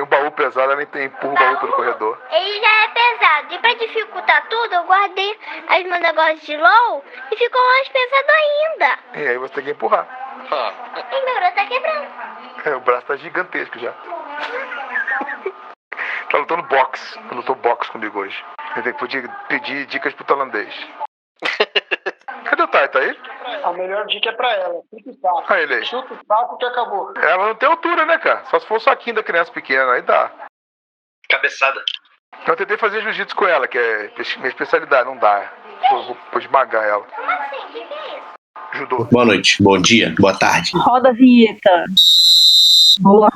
tem um baú pesado, ela empurra o baú pelo corredor. Ele já é pesado. E pra dificultar tudo, eu guardei os meus negócios de LOL e ficou mais pesado ainda. E aí você tem que empurrar. E meu braço tá quebrando. O braço tá gigantesco já. Tá lutando boxe. Lutou boxe comigo hoje. Eu podia pedir dicas pro tailandês. Cadê o Tai? Tá aí? A melhor dica é pra ela. Chuta o saco. Ah, ele aí. Chuta o saco que acabou. Ela não tem altura, né, cara? Só se for o saquinho da criança pequena, aí dá. Cabeçada. Eu tentei fazer jiu-jitsu com ela, que é minha especialidade. Não dá. Vou esmagar ela. Como assim? O que é isso? Judô. Boa noite, bom dia, boa tarde. Roda a vinheta. Boa.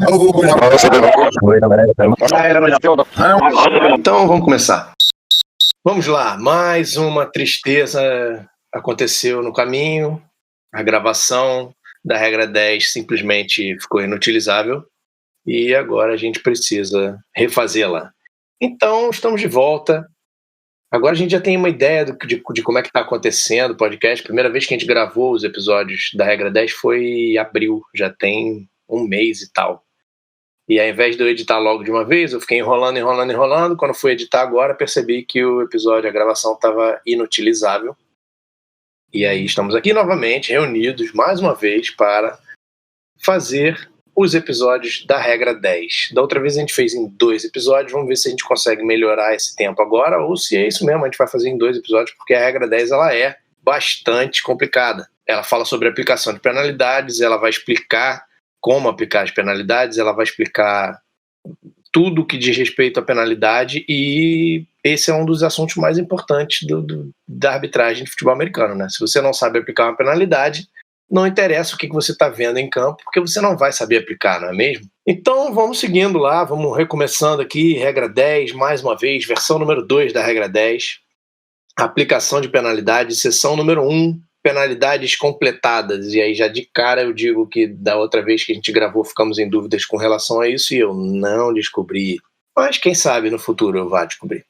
Então vamos começar. Vamos lá, mais uma tristeza aconteceu no caminho. A gravação da regra 10 simplesmente ficou inutilizável e agora a gente precisa refazê-la. Então estamos de volta. Agora a gente já tem uma ideia de como é que está acontecendo o podcast. A primeira vez que a gente gravou os episódios da regra 10 foi em abril, já tem um mês e tal. E ao invés de eu editar logo de uma vez, eu fiquei enrolando. Quando fui editar agora, percebi que o episódio, a gravação estava inutilizável. E aí estamos aqui novamente, reunidos mais uma vez para fazer os episódios da regra 10. Da outra vez a gente fez em 2 episódios, vamos ver se a gente consegue melhorar esse tempo agora, ou se é isso mesmo, a gente vai fazer em 2 episódios, porque a regra 10 ela é bastante complicada. Ela fala sobre a aplicação de penalidades, ela vai explicar como aplicar as penalidades, ela vai explicar tudo que diz respeito à penalidade, e esse é um dos assuntos mais importantes da arbitragem de futebol americano, né? Se você não sabe aplicar uma penalidade, não interessa o que você está vendo em campo, porque você não vai saber aplicar, não é mesmo? Então vamos seguindo lá, vamos recomeçando aqui, regra 10, mais uma vez, versão número 2 da regra 10, aplicação de penalidades, seção número 1, penalidades completadas. E aí já de cara eu digo que da outra vez que a gente gravou ficamos em dúvidas com relação a isso e eu não descobri, mas quem sabe no futuro eu vá descobrir.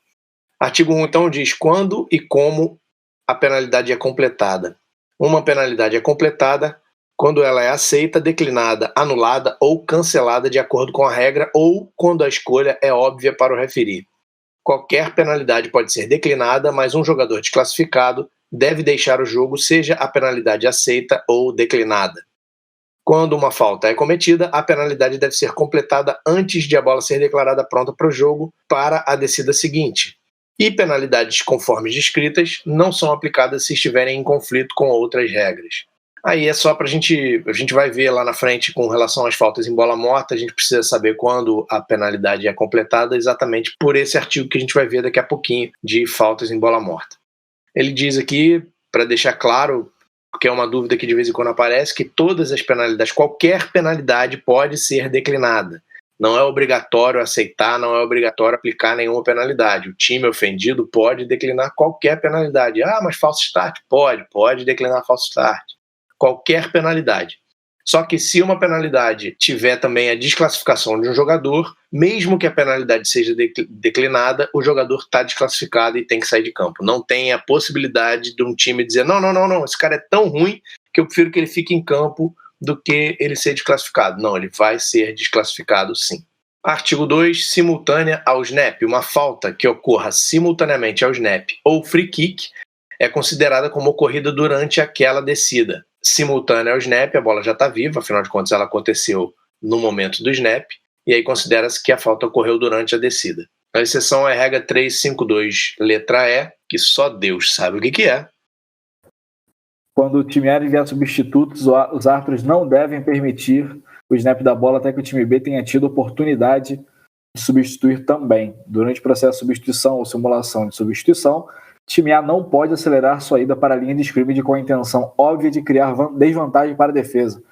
Artigo 1 então diz quando e como a penalidade é completada. Uma penalidade é completada quando ela é aceita, declinada, anulada ou cancelada de acordo com a regra ou quando a escolha é óbvia para o referee. Qualquer penalidade pode ser declinada, mas um jogador desclassificado deve deixar o jogo, seja a penalidade aceita ou declinada. Quando uma falta é cometida, a penalidade deve ser completada antes de a bola ser declarada pronta para o jogo para a descida seguinte. E penalidades conforme descritas não são aplicadas se estiverem em conflito com outras regras. Aí é só para a gente vai ver lá na frente com relação às faltas em bola morta, a gente precisa saber quando a penalidade é completada exatamente por esse artigo que a gente vai ver daqui a pouquinho de faltas em bola morta. Ele diz aqui, para deixar claro, porque é uma dúvida que de vez em quando aparece, que todas as penalidades, qualquer penalidade pode ser declinada. Não é obrigatório aceitar, não é obrigatório aplicar nenhuma penalidade. O time ofendido pode declinar qualquer penalidade. Ah, mas falso start? Pode declinar falso start. Qualquer penalidade. Só que se uma penalidade tiver também a desclassificação de um jogador, mesmo que a penalidade seja declinada, o jogador está desclassificado e tem que sair de campo. Não tem a possibilidade de um time dizer não, esse cara é tão ruim que eu prefiro que ele fique em campo do que ele ser desclassificado. Não, ele vai ser desclassificado sim. Artigo 2, simultânea ao snap. Uma falta que ocorra simultaneamente ao snap ou free kick é considerada como ocorrida durante aquela descida. Simultânea ao snap, a bola já está viva, afinal de contas ela aconteceu no momento do snap, e aí considera-se que a falta ocorreu durante a descida. A exceção é a regra 352, letra E, que só Deus sabe o que é. Quando o time A enviar substitutos, os árbitros não devem permitir o snap da bola até que o time B tenha tido oportunidade de substituir também. Durante o processo de substituição ou simulação de substituição, o time A não pode acelerar sua ida para a linha de scrimmage com a intenção óbvia de criar desvantagem para a defesa. Se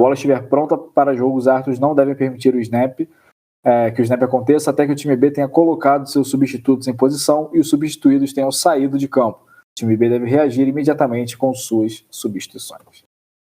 a bola estiver pronta para jogo, os árbitros não devem permitir que o snap aconteça até que o time B tenha colocado seus substitutos em posição e os substituídos tenham saído de campo. O time B deve reagir imediatamente com suas substituições.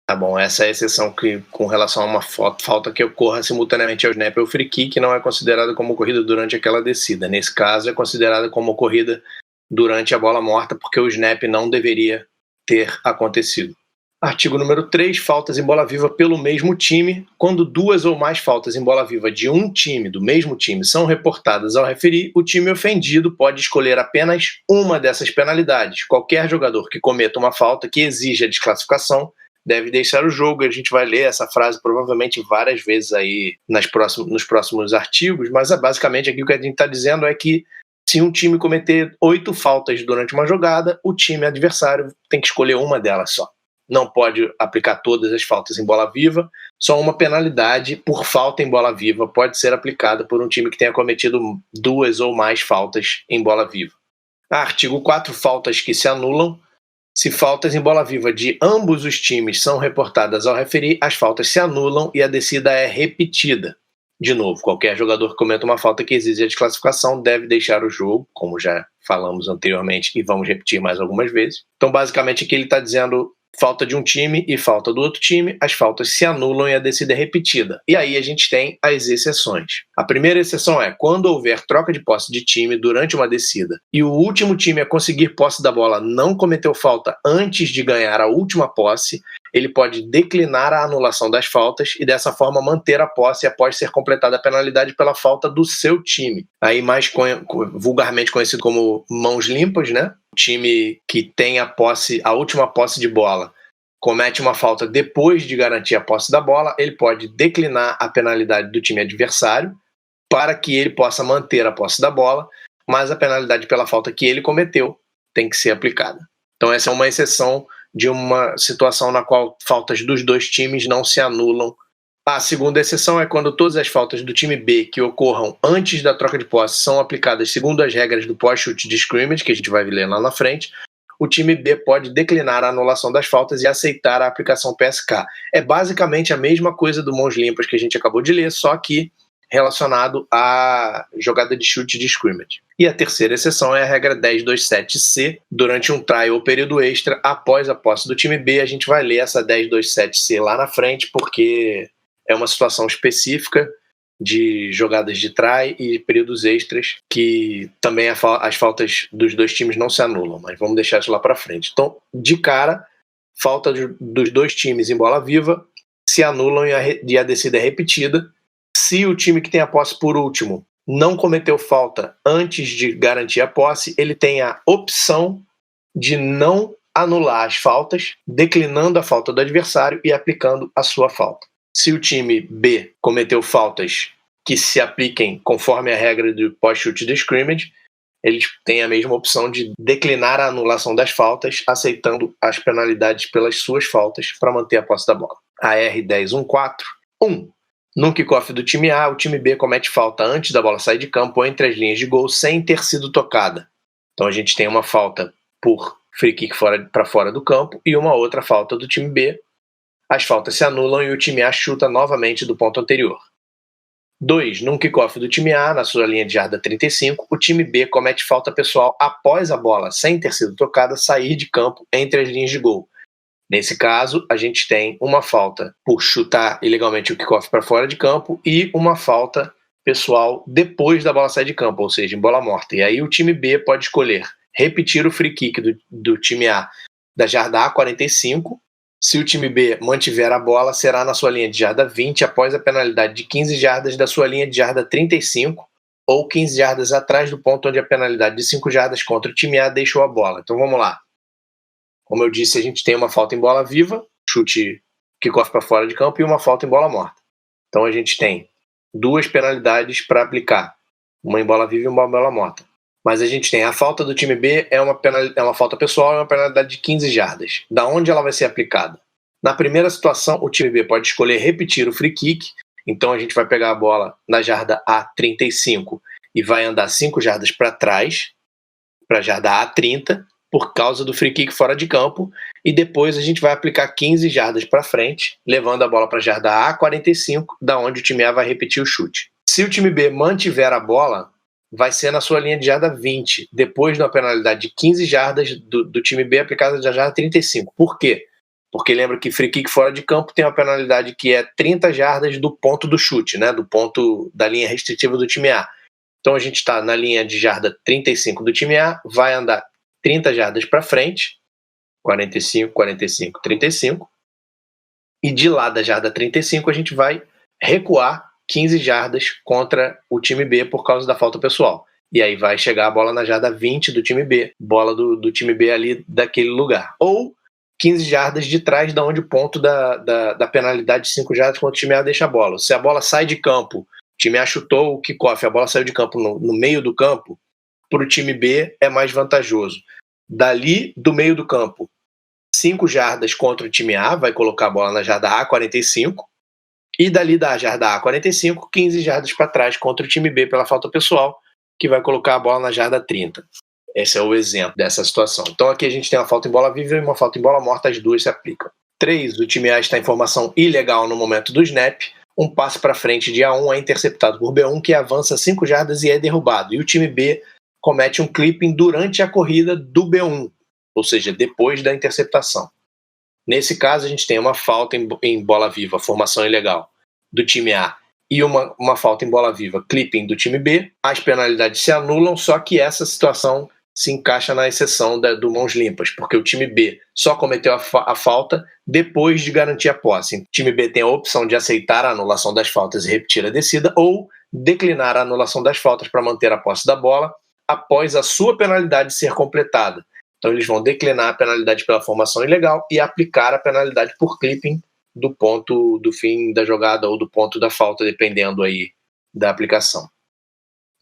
Tá bom, essa é a exceção que, com relação a uma falta que ocorra simultaneamente ao snap ou free kick, não é considerada como ocorrida durante aquela descida. Nesse caso, é considerada como ocorrida durante a bola morta, porque o snap não deveria ter acontecido. Artigo número 3, faltas em bola viva pelo mesmo time. Quando 2 ou mais faltas em bola viva de um time, do mesmo time, são reportadas ao referee, o time ofendido pode escolher apenas uma dessas penalidades. Qualquer jogador que cometa uma falta que exija a desclassificação deve deixar o jogo. A gente vai ler essa frase provavelmente várias vezes aí nos próximos artigos, mas basicamente aqui o que a gente está dizendo é que se um time cometer 8 faltas durante uma jogada, o time adversário tem que escolher uma delas só. Não pode aplicar todas as faltas em bola viva, só uma penalidade por falta em bola viva pode ser aplicada por um time que tenha cometido 2 ou mais faltas em bola viva. Artigo 4, faltas que se anulam. Se faltas em bola viva de ambos os times são reportadas ao referee, as faltas se anulam e a descida é repetida. De novo, qualquer jogador que cometa uma falta que exige a desclassificação deve deixar o jogo, como já falamos anteriormente e vamos repetir mais algumas vezes. Então, basicamente, aqui ele está dizendo falta de um time e falta do outro time, as faltas se anulam e a descida é repetida. E aí a gente tem as exceções. A primeira exceção é quando houver troca de posse de time durante uma descida e o último time a conseguir posse da bola não cometeu falta antes de ganhar a última posse, ele pode declinar a anulação das faltas e dessa forma manter a posse após ser completada a penalidade pela falta do seu time. Aí mais vulgarmente conhecido como mãos limpas, né? O time que tem a última posse de bola comete uma falta depois de garantir a posse da bola, ele pode declinar a penalidade do time adversário para que ele possa manter a posse da bola, mas a penalidade pela falta que ele cometeu tem que ser aplicada. Então essa é uma exceção de uma situação na qual faltas dos dois times não se anulam. A segunda exceção é quando todas as faltas do time B que ocorram antes da troca de posse são aplicadas segundo as regras do pós-chute de scrimmage, que a gente vai ler lá na frente. O time B pode declinar a anulação das faltas e aceitar a aplicação PSK. É basicamente a mesma coisa do mãos limpas que a gente acabou de ler, só que relacionado à jogada de chute de scrimmage. E a terceira exceção é a regra 10.2.7c. Durante um try ou período extra, após a posse do time B, a gente vai ler essa 10.2.7c lá na frente, porque é uma situação específica de jogadas de try e períodos extras que também as faltas dos dois times não se anulam, mas vamos deixar isso lá para frente. Então, de cara, falta dos dois times em bola viva se anulam e a descida é repetida. Se o time que tem a posse por último não cometeu falta antes de garantir a posse, ele tem a opção de não anular as faltas, declinando a falta do adversário e aplicando a sua falta. Se o time B cometeu faltas que se apliquem conforme a regra do pós-chute de scrimmage, eles têm a mesma opção de declinar a anulação das faltas, aceitando as penalidades pelas suas faltas para manter a posse da bola. A R10.1.4. No kickoff do time A, o time B comete falta antes da bola sair de campo ou entre as linhas de gol sem ter sido tocada. Então a gente tem uma falta por free kick para fora do campo e uma outra falta do time B. As faltas se anulam e o time A chuta novamente do ponto anterior. 2. Num kickoff do time A, na sua linha de jarda 35, o time B comete falta pessoal após a bola, sem ter sido tocada, sair de campo entre as linhas de gol. Nesse caso, a gente tem uma falta por chutar ilegalmente o kickoff para fora de campo e uma falta pessoal depois da bola sair de campo, ou seja, em bola morta. E aí o time B pode escolher repetir o free kick do time A da jarda A45. Se o time B mantiver a bola, será na sua linha de jarda 20 após a penalidade de 15 jardas da sua linha de jarda 35 ou 15 jardas atrás do ponto onde a penalidade de 5 jardas contra o time A deixou a bola. Então vamos lá. Como eu disse, a gente tem uma falta em bola viva, chute kickoff para fora de campo, e uma falta em bola morta. Então a gente tem duas penalidades para aplicar, uma em bola viva e uma em bola morta. Mas a gente tem a falta do time B, é uma falta pessoal, é uma penalidade de 15 jardas. Da onde ela vai ser aplicada? Na primeira situação, o time B pode escolher repetir o free kick, então a gente vai pegar a bola na jarda A35 e vai andar 5 jardas para trás, para a jarda A30, por causa do free kick fora de campo, e depois a gente vai aplicar 15 jardas para frente, levando a bola para a jarda A45, da onde o time A vai repetir o chute. Se o time B mantiver a bola, vai ser na sua linha de jarda 20, depois de uma penalidade de 15 jardas do time B aplicada na jarda 35. Por quê? Porque lembra que free kick fora de campo tem uma penalidade que é 30 jardas do ponto do chute, né? Do ponto da linha restritiva do time A. Então a gente está na linha de jarda 35 do time A, vai andar 30 jardas para frente, 45, 45, 35. E de lá da jarda 35 a gente vai recuar 15 jardas contra o time B por causa da falta pessoal. E aí vai chegar a bola na jarda 20 do time B, bola do time B ali daquele lugar. Ou 15 jardas de trás da onde o ponto da penalidade de 5 jardas quando o time A deixa a bola. Se a bola sai de campo, o time A chutou o kickoff, a bola saiu de campo no meio do campo, para o time B é mais vantajoso. Dali, do meio do campo, 5 jardas contra o time A, vai colocar a bola na jarda A, 45, e dali da jarda A, 45, 15 jardas para trás contra o time B pela falta pessoal, que vai colocar a bola na jarda 30. Esse é o exemplo dessa situação. Então aqui a gente tem uma falta em bola viva e uma falta em bola morta, as duas se aplicam. 3, o time A está em formação ilegal no momento do snap, um passe para frente de A1 é interceptado por B1, que avança 5 jardas e é derrubado, e o time B comete um clipping durante a corrida do B1, ou seja, depois da interceptação. Nesse caso, a gente tem uma falta em bola viva, formação ilegal, do time A, e uma falta em bola viva, clipping do time B. As penalidades se anulam, só que essa situação se encaixa na exceção do mãos limpas, porque o time B só cometeu a falta depois de garantir a posse. O time B tem a opção de aceitar a anulação das faltas e repetir a descida, ou declinar a anulação das faltas para manter a posse da bola após a sua penalidade ser completada. Então eles vão declinar a penalidade pela formação ilegal e aplicar a penalidade por clipping do ponto do fim da jogada ou do ponto da falta, dependendo aí da aplicação.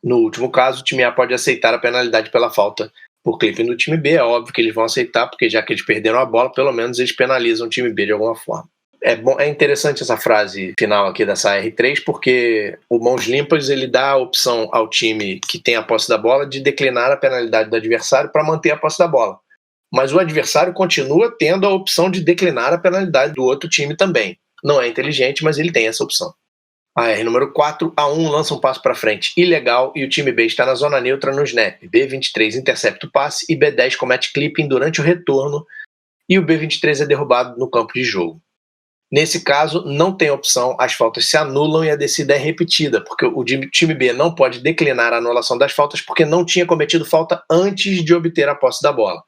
No último caso, o time A pode aceitar a penalidade pela falta por clipping do time B. É óbvio que eles vão aceitar, porque já que eles perderam a bola, pelo menos eles penalizam o time B de alguma forma. É interessante essa frase final aqui dessa R3, porque o mãos limpas ele dá a opção ao time que tem a posse da bola de declinar a penalidade do adversário para manter a posse da bola. Mas o adversário continua tendo a opção de declinar a penalidade do outro time também. Não é inteligente, mas ele tem essa opção. A R número 4, A1 lança um passo para frente ilegal e o time B está na zona neutra no snap. B23 intercepta o passe e B10 comete clipping durante o retorno e o B23 é derrubado no campo de jogo. Nesse caso, não tem opção, as faltas se anulam e a descida é repetida, porque o time B não pode declinar a anulação das faltas porque não tinha cometido falta antes de obter a posse da bola.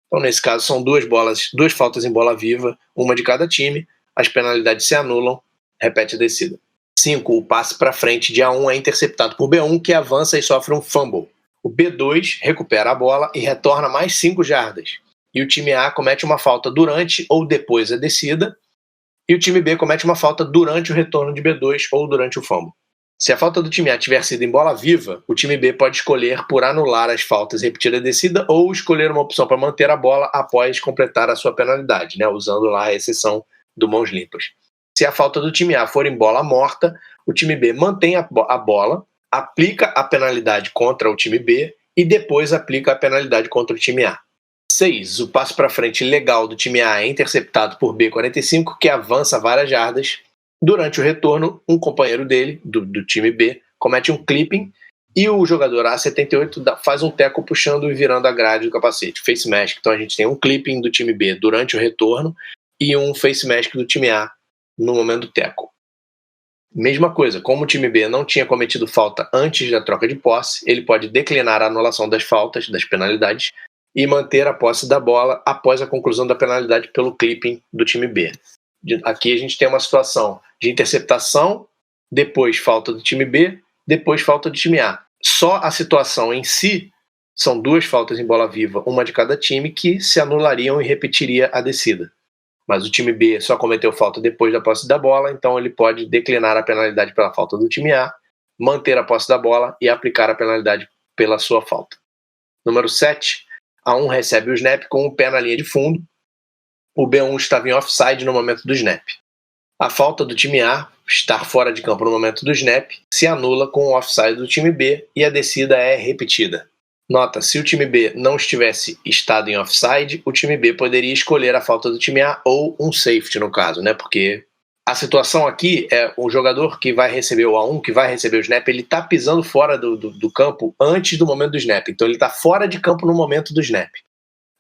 Então, nesse caso, são duas faltas em bola viva, uma de cada time, as penalidades se anulam, repete a descida. 5, o passe para frente de A1 é interceptado por B1, que avança e sofre um fumble. O B2 recupera a bola e retorna mais 5 jardas. E o time A comete uma falta durante ou depois da descida, e o time B comete uma falta durante o retorno de B2 ou durante o fumble. Se a falta do time A tiver sido em bola viva, o time B pode escolher por anular as faltas e repetir a descida ou escolher uma opção para manter a bola após completar a sua penalidade, né, usando lá a exceção do mãos limpas. Se a falta do time A for em bola morta, o time B mantém a bola, aplica a penalidade contra o time B e depois aplica a penalidade contra o time A. 6. O passe para frente legal do time A é interceptado por B45, que avança várias jardas. Durante o retorno, um companheiro dele, do time B, comete um clipping e o jogador A78 faz um teco puxando e virando a grade do capacete. Face mask. Então a gente tem um clipping do time B durante o retorno e um face mask do time A no momento do teco. Mesma coisa, como o time B não tinha cometido falta antes da troca de posse, ele pode declinar a anulação das faltas, das penalidades, e manter a posse da bola após a conclusão da penalidade pelo clipping do time B. Aqui a gente tem uma situação de interceptação, depois falta do time B, depois falta do time A. Só a situação em si são duas faltas em bola viva, uma de cada time, que se anulariam e repetiria a descida. Mas o time B só cometeu falta depois da posse da bola, então ele pode declinar a penalidade pela falta do time A, manter a posse da bola e aplicar a penalidade pela sua falta. Número 7. A1 recebe o snap com o pé na linha de fundo. O B1 estava em offside no momento do snap. A falta do time A, estar fora de campo no momento do snap, se anula com o offside do time B e a descida é repetida. Nota, se o time B não estivesse estado em offside, o time B poderia escolher a falta do time A ou um safety no caso, né? Porque a situação aqui é o jogador que vai receber o A1, que vai receber o snap, ele está pisando fora do campo antes do momento do snap. Então ele está fora de campo no momento do snap.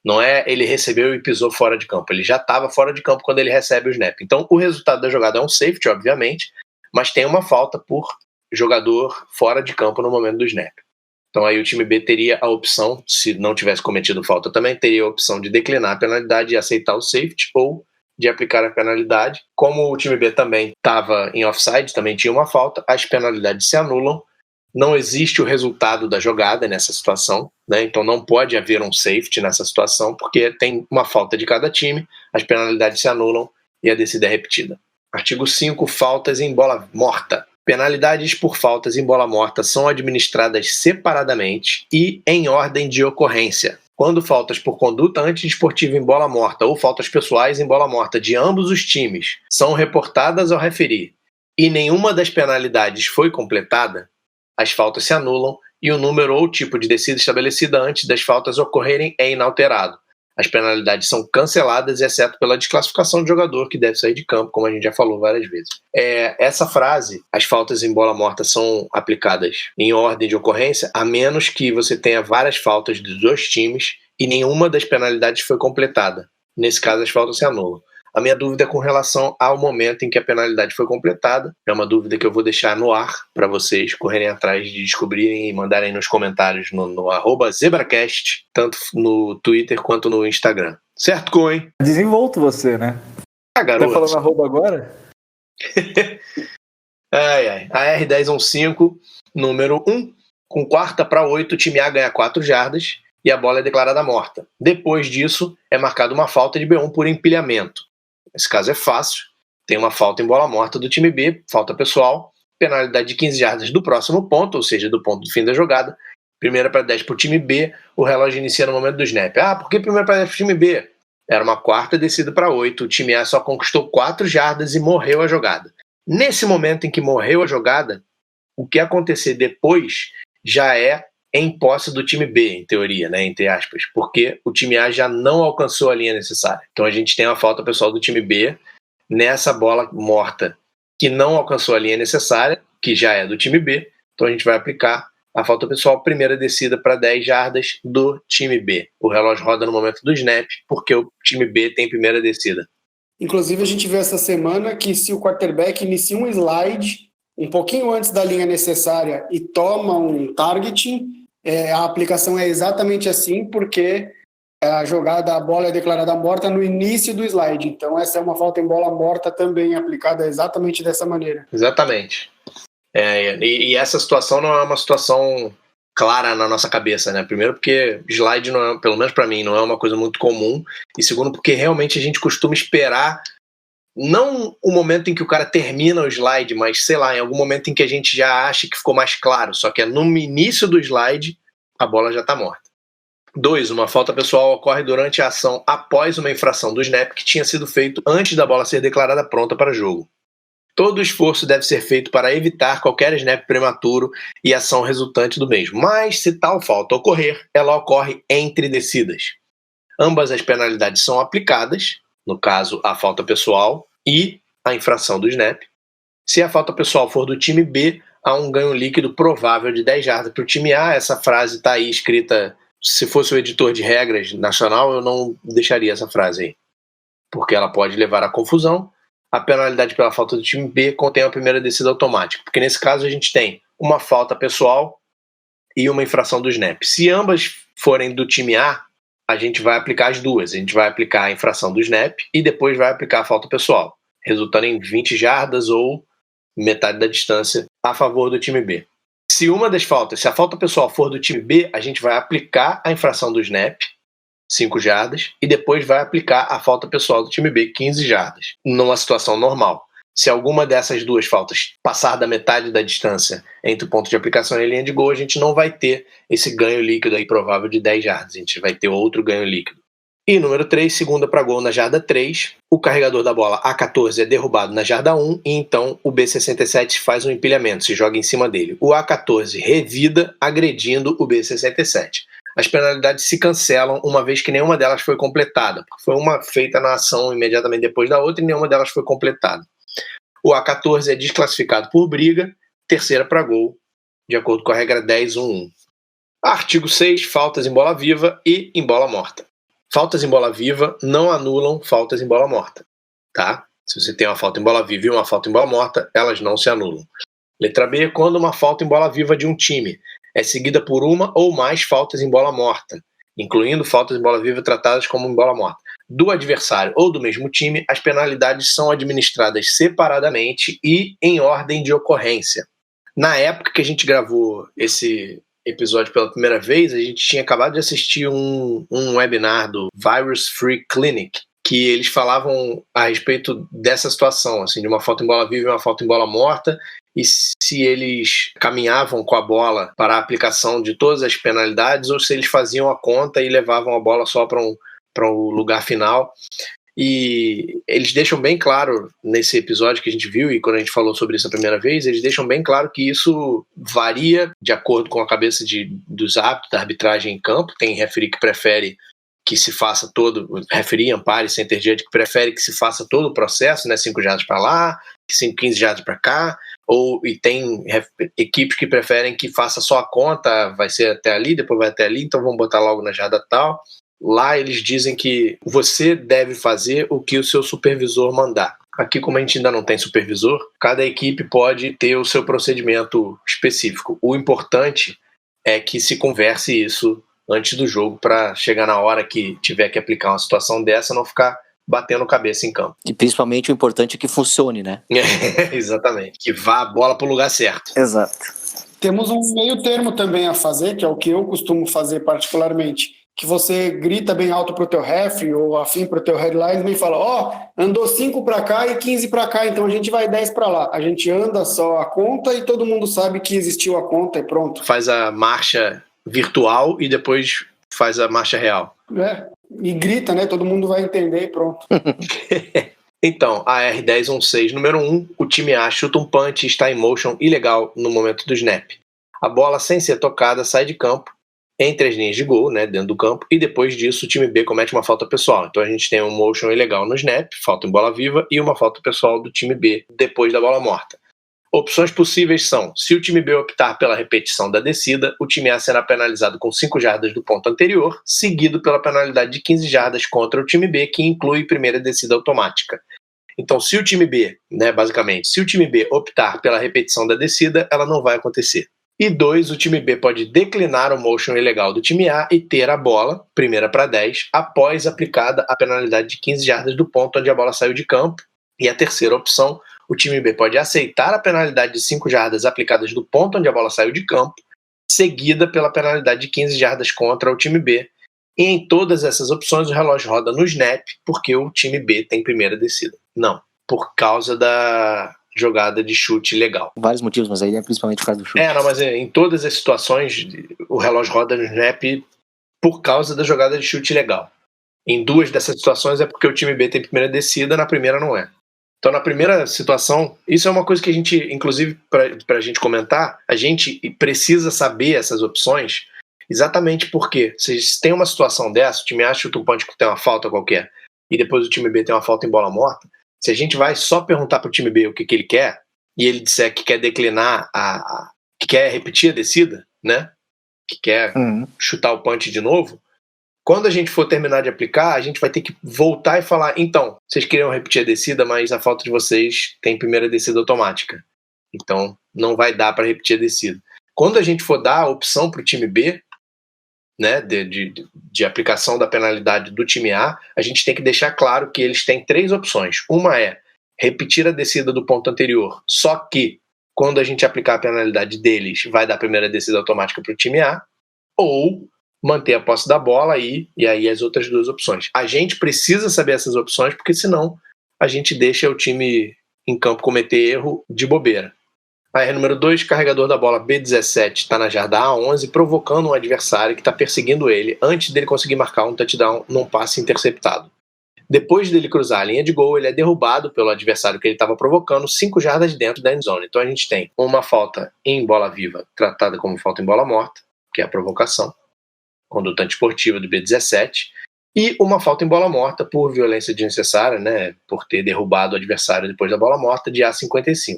Não é ele recebeu e pisou fora de campo. Ele já estava fora de campo quando ele recebe o snap. Então o resultado da jogada é um safety, obviamente, mas tem uma falta por jogador fora de campo no momento do snap. Então aí o time B teria a opção, se não tivesse cometido falta também, teria a opção de declinar a penalidade e aceitar o safety ou de aplicar a penalidade. Como o time B também estava em offside, também tinha uma falta, as penalidades se anulam. Não existe o resultado da jogada nessa situação, né? Então não pode haver um safety nessa situação, porque tem uma falta de cada time, as penalidades se anulam e a descida é repetida. Artigo 5, faltas em bola morta. Penalidades por faltas em bola morta são administradas separadamente e em ordem de ocorrência. Quando faltas por conduta antidesportiva em bola morta ou faltas pessoais em bola morta de ambos os times são reportadas ao referi e nenhuma das penalidades foi completada, as faltas se anulam e o número ou tipo de descida estabelecida antes das faltas ocorrerem é inalterado. As penalidades são canceladas, exceto pela desclassificação do jogador, que deve sair de campo, como a gente já falou várias vezes. Essa frase, as faltas em bola morta são aplicadas em ordem de ocorrência, a menos que você tenha várias faltas dos dois times e nenhuma das penalidades foi completada. Nesse caso, as faltas se anulam. A minha dúvida é com relação ao momento em que a penalidade foi completada. É uma dúvida que eu vou deixar no ar para vocês correrem atrás de descobrirem e mandarem nos comentários no @ZebraCast, tanto no Twitter quanto no Instagram. Certo, Coen? Desenvolto você, né? Garoto. Tá falando arroba agora? A R1015, número 1, com 4ª para 8, o time A ganha 4 jardas e a bola é declarada morta. Depois disso, é marcada uma falta de B1 por empilhamento. Esse caso é fácil. Tem uma falta em bola morta do time B, falta pessoal, penalidade de 15 jardas do próximo ponto, ou seja, do ponto do fim da jogada. 1ª para 10 para o time B, o relógio inicia no momento do snap. Por que 1ª para 10 para o time B? Era uma 4ª descida para 8, o time A só conquistou 4 jardas e morreu a jogada. Nesse momento em que morreu a jogada, o que acontecer depois já é em posse do time B, em teoria, né, entre aspas, porque o time A já não alcançou a linha necessária. Então a gente tem uma falta pessoal do time B nessa bola morta que não alcançou a linha necessária, que já é do time B, então a gente vai aplicar a falta pessoal, 1ª descida para 10 jardas do time B. O relógio roda no momento do snap, porque o time B tem 1ª descida. Inclusive a gente viu essa semana que se o quarterback inicia um slide um pouquinho antes da linha necessária e toma um targeting, a aplicação é exatamente assim, porque a jogada, a bola é declarada morta no início do slide. Então essa é uma falta em bola morta também aplicada exatamente dessa maneira. Exatamente. E essa situação não é uma situação clara na nossa cabeça, né? Primeiro porque slide, não é, pelo menos para mim, não é uma coisa muito comum. E segundo porque realmente a gente costuma esperar não o momento em que o cara termina o slide, mas, sei lá, em algum momento em que a gente já acha que ficou mais claro, só que é no início do slide, a bola já está morta. 2. Uma falta pessoal ocorre durante a ação após uma infração do snap que tinha sido feito antes da bola ser declarada pronta para jogo. Todo esforço deve ser feito para evitar qualquer snap prematuro e ação resultante do mesmo, mas se tal falta ocorrer, ela ocorre entre descidas. Ambas as penalidades são aplicadas, no caso, a falta pessoal e a infração do snap. Se a falta pessoal for do time B, há um ganho líquido provável de 10 jardas para o time A. Essa frase está aí escrita, se fosse o editor de regras nacional, eu não deixaria essa frase aí, porque ela pode levar à confusão. A penalidade pela falta do time B contém a 1ª descida automática, porque nesse caso a gente tem uma falta pessoal e uma infração do snap. Se ambas forem do time A, a gente vai aplicar as duas. A gente vai aplicar a infração do snap e depois vai aplicar a falta pessoal, resultando em 20 jardas ou metade da distância a favor do time B. Se a falta pessoal for do time B, a gente vai aplicar a infração do snap, 5 jardas, e depois vai aplicar a falta pessoal do time B, 15 jardas, numa situação normal. Se alguma dessas duas faltas passar da metade da distância entre o ponto de aplicação e a linha de gol, a gente não vai ter esse ganho líquido aí provável de 10 jardas. A gente vai ter outro ganho líquido. E número 3, 2ª para gol na jarda 3. O carregador da bola A14 é derrubado na jarda 1 e então o B67 faz um empilhamento, se joga em cima dele. O A14 revida agredindo o B67. As penalidades se cancelam uma vez que nenhuma delas foi completada. Foi uma feita na ação imediatamente depois da outra e nenhuma delas foi completada. O A14 é desclassificado por briga, 3ª para gol, de acordo com a regra 10.1.1. Artigo 6, faltas em bola viva e em bola morta. Faltas em bola viva não anulam faltas em bola morta, tá? Se você tem uma falta em bola viva e uma falta em bola morta, elas não se anulam. Letra B, quando uma falta em bola viva de um time é seguida por uma ou mais faltas em bola morta, incluindo faltas em bola viva tratadas como em bola morta, do adversário ou do mesmo time. As penalidades são administradas separadamente e em ordem de ocorrência. Na época que a gente gravou esse episódio pela primeira vez, a gente tinha acabado de assistir um webinar do Virus Free Clinic, que eles falavam a respeito dessa situação, assim, de uma falta em bola viva e uma falta em bola morta, e se eles caminhavam com a bola para a aplicação de todas as penalidades ou se eles faziam a conta e levavam a bola só para um lugar final. E eles deixam bem claro nesse episódio que a gente viu, e quando a gente falou sobre isso a primeira vez, eles deixam bem claro que isso varia de acordo com a cabeça dos hábitos da arbitragem em campo. Tem referee que prefere que se faça todo, referee, ampare, center judge, que prefere que se faça todo o processo, né, 5 jardas para lá, 15 jardas para cá, e tem equipes que preferem que faça só a conta, vai ser até ali, depois vai até ali, então vamos botar logo na jarda tal. Lá eles dizem que você deve fazer o que o seu supervisor mandar. Aqui, como a gente ainda não tem supervisor, cada equipe pode ter o seu procedimento específico. O importante é que se converse isso antes do jogo para chegar na hora que tiver que aplicar uma situação dessa, não ficar batendo cabeça em campo. E principalmente o importante é que funcione, né? Exatamente. Que vá a bola para o lugar certo. Exato. Temos um meio termo também a fazer, que é o que eu costumo fazer particularmente, que você grita bem alto pro teu referee ou afim pro teu headline e fala, andou 5 para cá e 15 para cá, então a gente vai 10 para lá. A gente anda só a conta e todo mundo sabe que existiu a conta e pronto. Faz a marcha virtual e depois faz a marcha real. E grita, né? Todo mundo vai entender e pronto. Então, a R1016, número 1, o time A chuta um punch e está em motion ilegal no momento do snap. A bola, sem ser tocada, sai de campo, entre as linhas de gol, né, dentro do campo, e depois disso o time B comete uma falta pessoal. Então a gente tem um motion ilegal no snap, falta em bola viva, e uma falta pessoal do time B depois da bola morta. Opções possíveis são: se o time B optar pela repetição da descida, o time A será penalizado com 5 jardas do ponto anterior, seguido pela penalidade de 15 jardas contra o time B, que inclui primeira descida automática. Então, se o time B, né, basicamente, se o time B optar pela repetição da descida, ela não vai acontecer. E 2, o time B pode declinar o motion ilegal do time A e ter a bola, primeira para 10, após aplicada a penalidade de 15 jardas do ponto onde a bola saiu de campo. E a terceira opção, o time B pode aceitar a penalidade de 5 jardas aplicadas do ponto onde a bola saiu de campo, seguida pela penalidade de 15 jardas contra o time B. E em todas essas opções o relógio roda no snap, porque o time B tem primeira descida. Não, por causa da jogada de chute legal. Vários motivos, mas aí é principalmente por causa do chute. Mas em todas as situações o relógio roda no snap por causa da jogada de chute legal. Em 2 dessas situações é porque o time B tem primeira descida, na primeira não é. Então, na primeira situação, isso é uma coisa que a gente, inclusive, para a gente comentar, a gente precisa saber essas opções exatamente porque se tem uma situação dessa, o time A chuta um punch que tem uma falta qualquer, e depois o time B tem uma falta em bola morta, se a gente vai só perguntar para o time B o que ele quer, e ele disser que quer declinar, que quer repetir a descida, né? Que quer chutar o punch de novo, quando a gente for terminar de aplicar, a gente vai ter que voltar e falar: então, vocês queriam repetir a descida, mas a falta de vocês tem primeira descida automática. Então, não vai dar para repetir a descida. Quando a gente for dar a opção para o time B, né, de aplicação da penalidade do time A, a gente tem que deixar claro que eles têm 3 opções. Uma é repetir a descida do ponto anterior, só que quando a gente aplicar a penalidade deles, vai dar a primeira descida automática para o time A, ou manter a posse da bola e aí as outras 2 opções. A gente precisa saber essas opções, porque senão a gente deixa o time em campo cometer erro de bobeira. A R número 2, carregador da bola B17 está na jarda A11, provocando um adversário que está perseguindo ele antes dele conseguir marcar um touchdown num passe interceptado. Depois dele cruzar a linha de gol, ele é derrubado pelo adversário que ele estava provocando 5 jardas dentro da endzone. Então a gente tem uma falta em bola viva, tratada como falta em bola morta, que é a provocação, conduta antiesportiva do B17, e uma falta em bola morta por violência desnecessária, né, por ter derrubado o adversário depois da bola morta, de A55.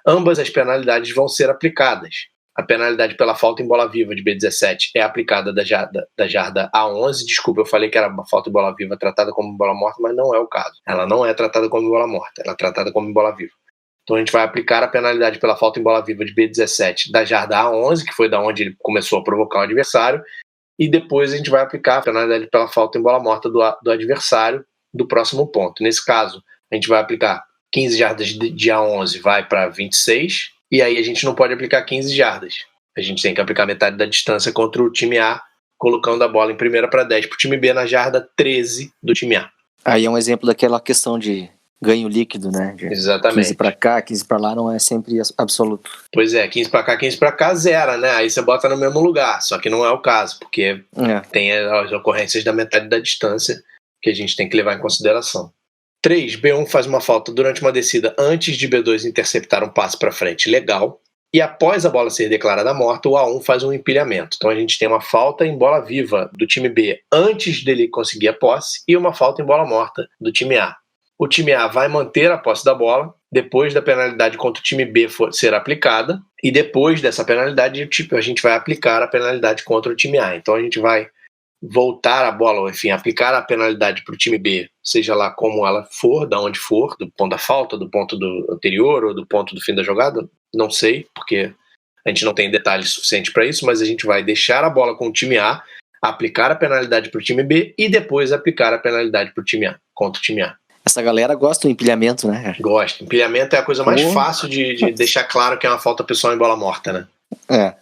Ambas as penalidades vão ser aplicadas. A penalidade pela falta em bola viva de B17 é aplicada da jarda A11. Desculpa, eu falei que era uma falta em bola viva tratada como bola morta, mas não é o caso. Ela não é tratada como bola morta, ela é tratada como bola viva. Então a gente vai aplicar a penalidade pela falta em bola viva de B17 da jarda A11, que foi da onde ele começou a provocar o adversário, e depois a gente vai aplicar a penalidade pela falta em bola morta do adversário do próximo ponto. Nesse caso, a gente vai aplicar 15 jardas de A11, vai para 26, e aí a gente não pode aplicar 15 jardas. A gente tem que aplicar metade da distância contra o time A, colocando a bola em primeira para 10 para o time B na jarda 13 do time A. Aí é um exemplo daquela questão de ganho líquido, né? De Exatamente. 15 para cá, 15 para lá, não é sempre absoluto. Pois é, 15 para cá, 15 para cá, zera, né? Aí você bota no mesmo lugar, só que não é o caso, porque tem as ocorrências da metade da distância que a gente tem que levar em consideração. 3. B1 faz uma falta durante uma descida antes de B2 interceptar um passe para frente legal. E após a bola ser declarada morta, o A1 faz um empilhamento. Então a gente tem uma falta em bola viva do time B antes dele conseguir a posse e uma falta em bola morta do time A. O time A vai manter a posse da bola depois da penalidade contra o time B ser aplicada, e depois dessa penalidade a gente vai aplicar a penalidade contra o time A. Então a gente vai voltar a bola, ou enfim, aplicar a penalidade para o time B, seja lá como ela for, da onde for, do ponto da falta, do ponto do anterior ou do ponto do fim da jogada, não sei, porque a gente não tem detalhes suficientes para isso, mas a gente vai deixar a bola com o time A, aplicar a penalidade para o time B e depois aplicar a penalidade para o time A, contra o time A. Essa galera gosta do empilhamento, né? Gosta. Empilhamento é a coisa mais fácil de deixar claro que é uma falta pessoal em bola morta, né?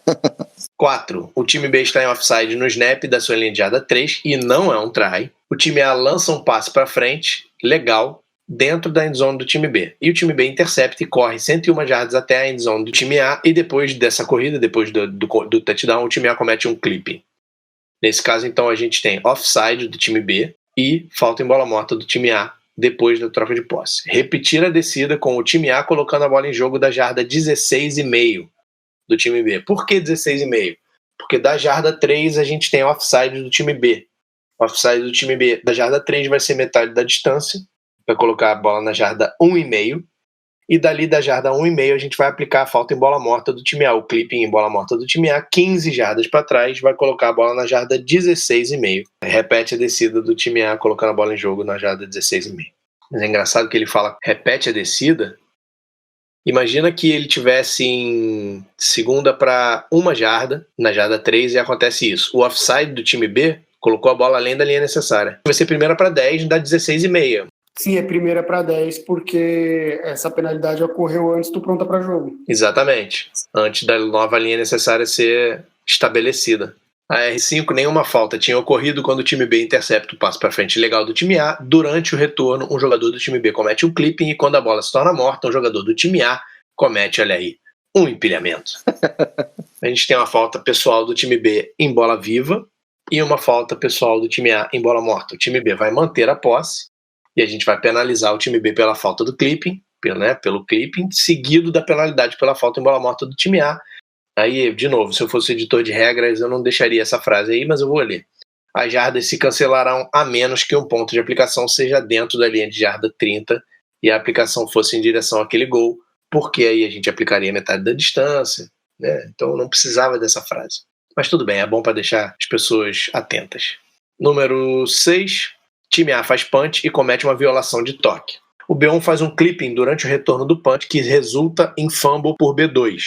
4. O time B está em offside no snap da sua linha de jarda 3 e não é um try. O time A lança um passe para frente, legal, dentro da endzone do time B. E o time B intercepta e corre 101 jardas até a endzone do time A, e depois dessa corrida, depois do touchdown, o time A comete um clipping. Nesse caso, então, a gente tem offside do time B e falta em bola morta do time A depois da troca de posse. Repetir a descida com o time A colocando a bola em jogo da jarda 16,5 do time B. Por que 16,5? Porque da jarda 3 a gente tem offside do time B. O offside do time B da jarda 3 vai ser metade da distância, vai colocar a bola na jarda 1,5, e dali da jarda 1,5 a gente vai aplicar a falta em bola morta do time A, o clipping em bola morta do time A, 15 jardas para trás, vai colocar a bola na jarda 16,5. Repete a descida do time A colocando a bola em jogo na jarda 16,5. Mas é engraçado que ele fala repete a descida. Imagina que ele tivesse em segunda para 1 jarda, na jarda 3, e acontece isso. O offside do time B colocou a bola além da linha necessária. Vai ser primeira para 10, dá 16,5. Sim, é primeira para 10, porque essa penalidade ocorreu antes do pronta para jogo. Exatamente. Antes da nova linha necessária ser estabelecida. A R5, nenhuma falta tinha ocorrido quando o time B intercepta o passe para frente legal do time A. Durante o retorno, um jogador do time B comete um clipping, e quando a bola se torna morta, um jogador do time A comete, olha aí, um empilhamento. A gente tem uma falta pessoal do time B em bola viva e uma falta pessoal do time A em bola morta. O time B vai manter a posse e a gente vai penalizar o time B pela falta do clipping, pelo clipping, seguido da penalidade pela falta em bola morta do time A. Aí, de novo, se eu fosse editor de regras, eu não deixaria essa frase aí, mas eu vou ler. As jardas se cancelarão a menos que um ponto de aplicação seja dentro da linha de jarda 30 e a aplicação fosse em direção àquele gol, porque aí a gente aplicaria metade da distância, né? Então eu não precisava dessa frase. Mas tudo bem, é bom para deixar as pessoas atentas. Número 6. Time A faz punch e comete uma violação de toque. O B1 faz um clipping durante o retorno do punch que resulta em fumble por B2.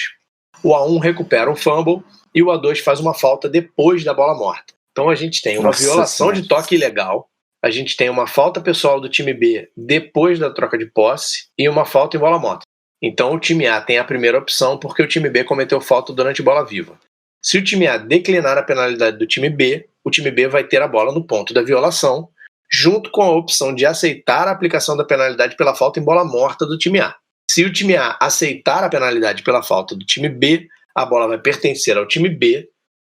O A1 recupera um fumble e o A2 faz uma falta depois da bola morta. Então a gente tem uma violação de toque ilegal, a gente tem uma falta pessoal do time B depois da troca de posse e uma falta em bola morta. Então o time A tem a primeira opção porque o time B cometeu falta durante bola viva. Se o time A declinar a penalidade do time B, o time B vai ter a bola no ponto da violação, junto com a opção de aceitar a aplicação da penalidade pela falta em bola morta do time A. Se o time A aceitar a penalidade pela falta do time B, a bola vai pertencer ao time B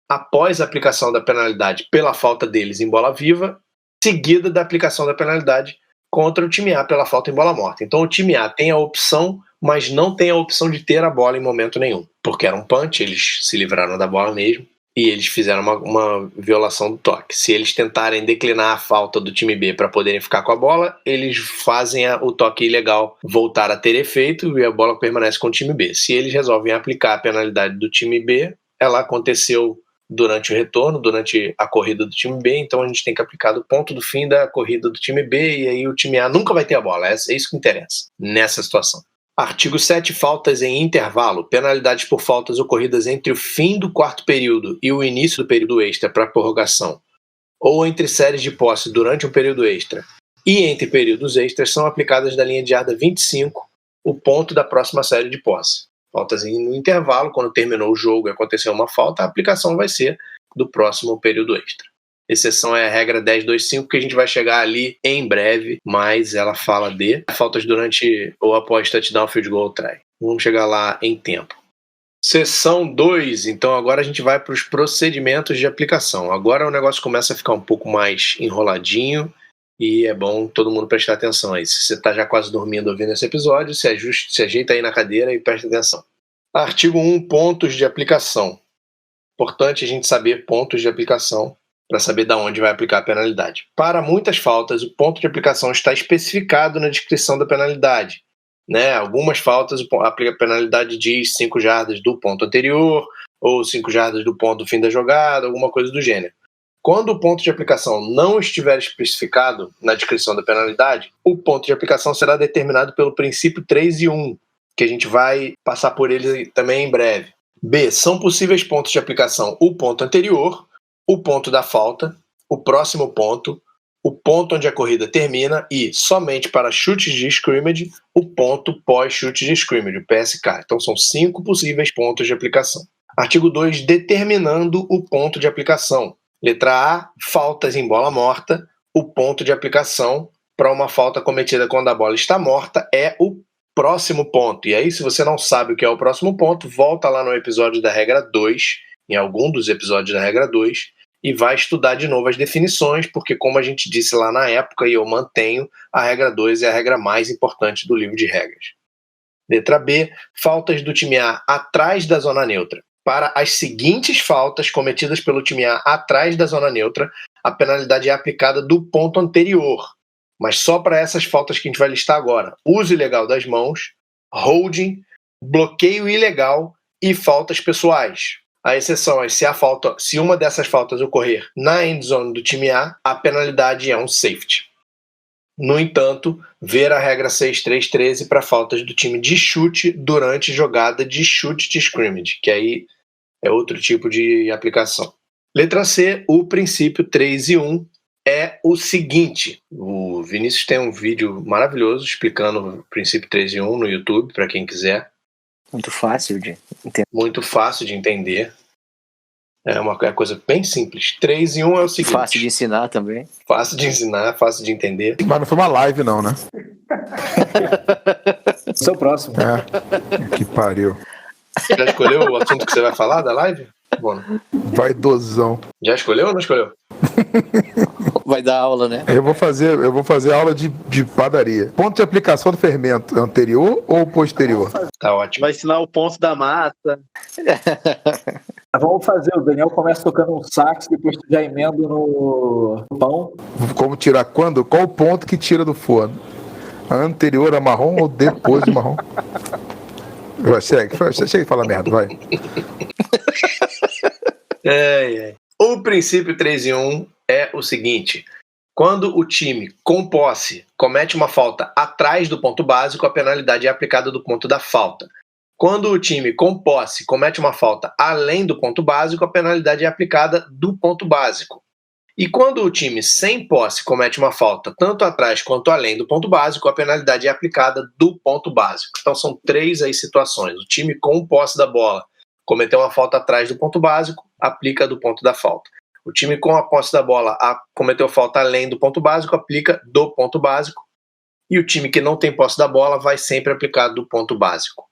após a aplicação da penalidade pela falta deles em bola viva, seguida da aplicação da penalidade contra o time A pela falta em bola morta. Então o time A tem a opção, mas não tem a opção de ter a bola em momento nenhum, porque era um punch, eles se livraram da bola mesmo e eles fizeram uma violação do toque. Se eles tentarem declinar a falta do time B para poderem ficar com a bola, eles fazem o toque ilegal voltar a ter efeito e a bola permanece com o time B. Se eles resolvem aplicar a penalidade do time B, ela aconteceu durante o retorno, durante a corrida do time B, então a gente tem que aplicar do ponto do fim da corrida do time B, e aí o time A nunca vai ter a bola. É isso que interessa nessa situação. Artigo 7. Faltas em intervalo. Penalidades por faltas ocorridas entre o fim do quarto período e o início do período extra para prorrogação, ou entre séries de posse durante um período extra e entre períodos extras, são aplicadas da linha de jarda 25, o ponto da próxima série de posse. Faltas no intervalo, quando terminou o jogo e aconteceu uma falta, a aplicação vai ser do próximo período extra. Exceção é a regra 10.2.5, que a gente vai chegar ali em breve, mas ela fala de faltas durante ou após touchdown, field goal, try. Vamos chegar lá em tempo. Seção 2, então agora a gente vai para os procedimentos de aplicação. Agora o negócio começa a ficar um pouco mais enroladinho e é bom todo mundo prestar atenção aí. Se você está já quase dormindo ouvindo esse episódio, se ajeita aí na cadeira e presta atenção. Artigo 1, pontos de aplicação. Importante a gente saber pontos de aplicação para saber de onde vai aplicar a penalidade. Para muitas faltas, o ponto de aplicação está especificado na descrição da penalidade. Algumas faltas, a penalidade diz 5 jardas do ponto anterior, ou 5 jardas do ponto do fim da jogada, alguma coisa do gênero. Quando o ponto de aplicação não estiver especificado na descrição da penalidade, o ponto de aplicação será determinado pelo princípio 3 e 1, que a gente vai passar por ele também em breve. B. São possíveis pontos de aplicação o ponto anterior, o ponto da falta, o próximo ponto, o ponto onde a corrida termina e, somente para chutes de scrimmage, o ponto pós-chute de scrimmage, o PSK. Então são 5 possíveis pontos de aplicação. Artigo 2, determinando o ponto de aplicação. Letra A, faltas em bola morta. O ponto de aplicação para uma falta cometida quando a bola está morta é o próximo ponto. E aí, se você não sabe o que é o próximo ponto, volta lá no episódio da regra 2, em algum dos episódios da regra 2, e vai estudar de novo as definições, porque como a gente disse lá na época, e eu mantenho, a regra 2 é a regra mais importante do livro de regras. Letra B, faltas do time A atrás da zona neutra. Para as seguintes faltas cometidas pelo time A atrás da zona neutra, a penalidade é aplicada do ponto anterior, mas só para essas faltas que a gente vai listar agora: uso ilegal das mãos, holding, bloqueio ilegal e faltas pessoais. A exceção é se uma dessas faltas ocorrer na endzone do time A, a penalidade é um safety. No entanto, ver a regra 6.3.13 para faltas do time de chute durante jogada de chute de scrimmage, que aí é outro tipo de aplicação. Letra C, o princípio 3 e 1 é o seguinte. O Vinícius tem um vídeo maravilhoso explicando o princípio 3 e 1 no YouTube, para quem quiser. Muito fácil de entender. Muito fácil de entender. É uma coisa bem simples. 3 e 1 é o seguinte. Fácil de ensinar também. Fácil de ensinar, fácil de entender. Mas não foi uma live não, né? Seu próximo. Que pariu. Já escolheu o assunto que você vai falar da live? Bom, Vaidosão. já escolheu ou não escolheu? Vai dar aula, né? Eu vou fazer aula de padaria. Ponto de aplicação do fermento, anterior ou posterior? Tá ótimo. Vai ensinar o ponto da massa. Vamos fazer, o Daniel começa tocando um sax, depois tu já emenda no pão. Como tirar quando? Qual o ponto que tira do forno? Anterior a marrom ou depois de marrom? Vai, chega e fala merda, vai. O princípio 3 e 1 é o seguinte: quando o time com posse comete uma falta atrás do ponto básico, a penalidade é aplicada do ponto da falta. Quando o time com posse comete uma falta além do ponto básico, a penalidade é aplicada do ponto básico. E quando o time sem posse comete uma falta tanto atrás quanto além do ponto básico, a penalidade é aplicada do ponto básico. Então são 3 aí situações. O time com posse da bola cometeu uma falta atrás do ponto básico, aplica do ponto da falta. O time com a posse da bola cometeu falta além do ponto básico, aplica do ponto básico. E o time que não tem posse da bola vai sempre aplicar do ponto básico.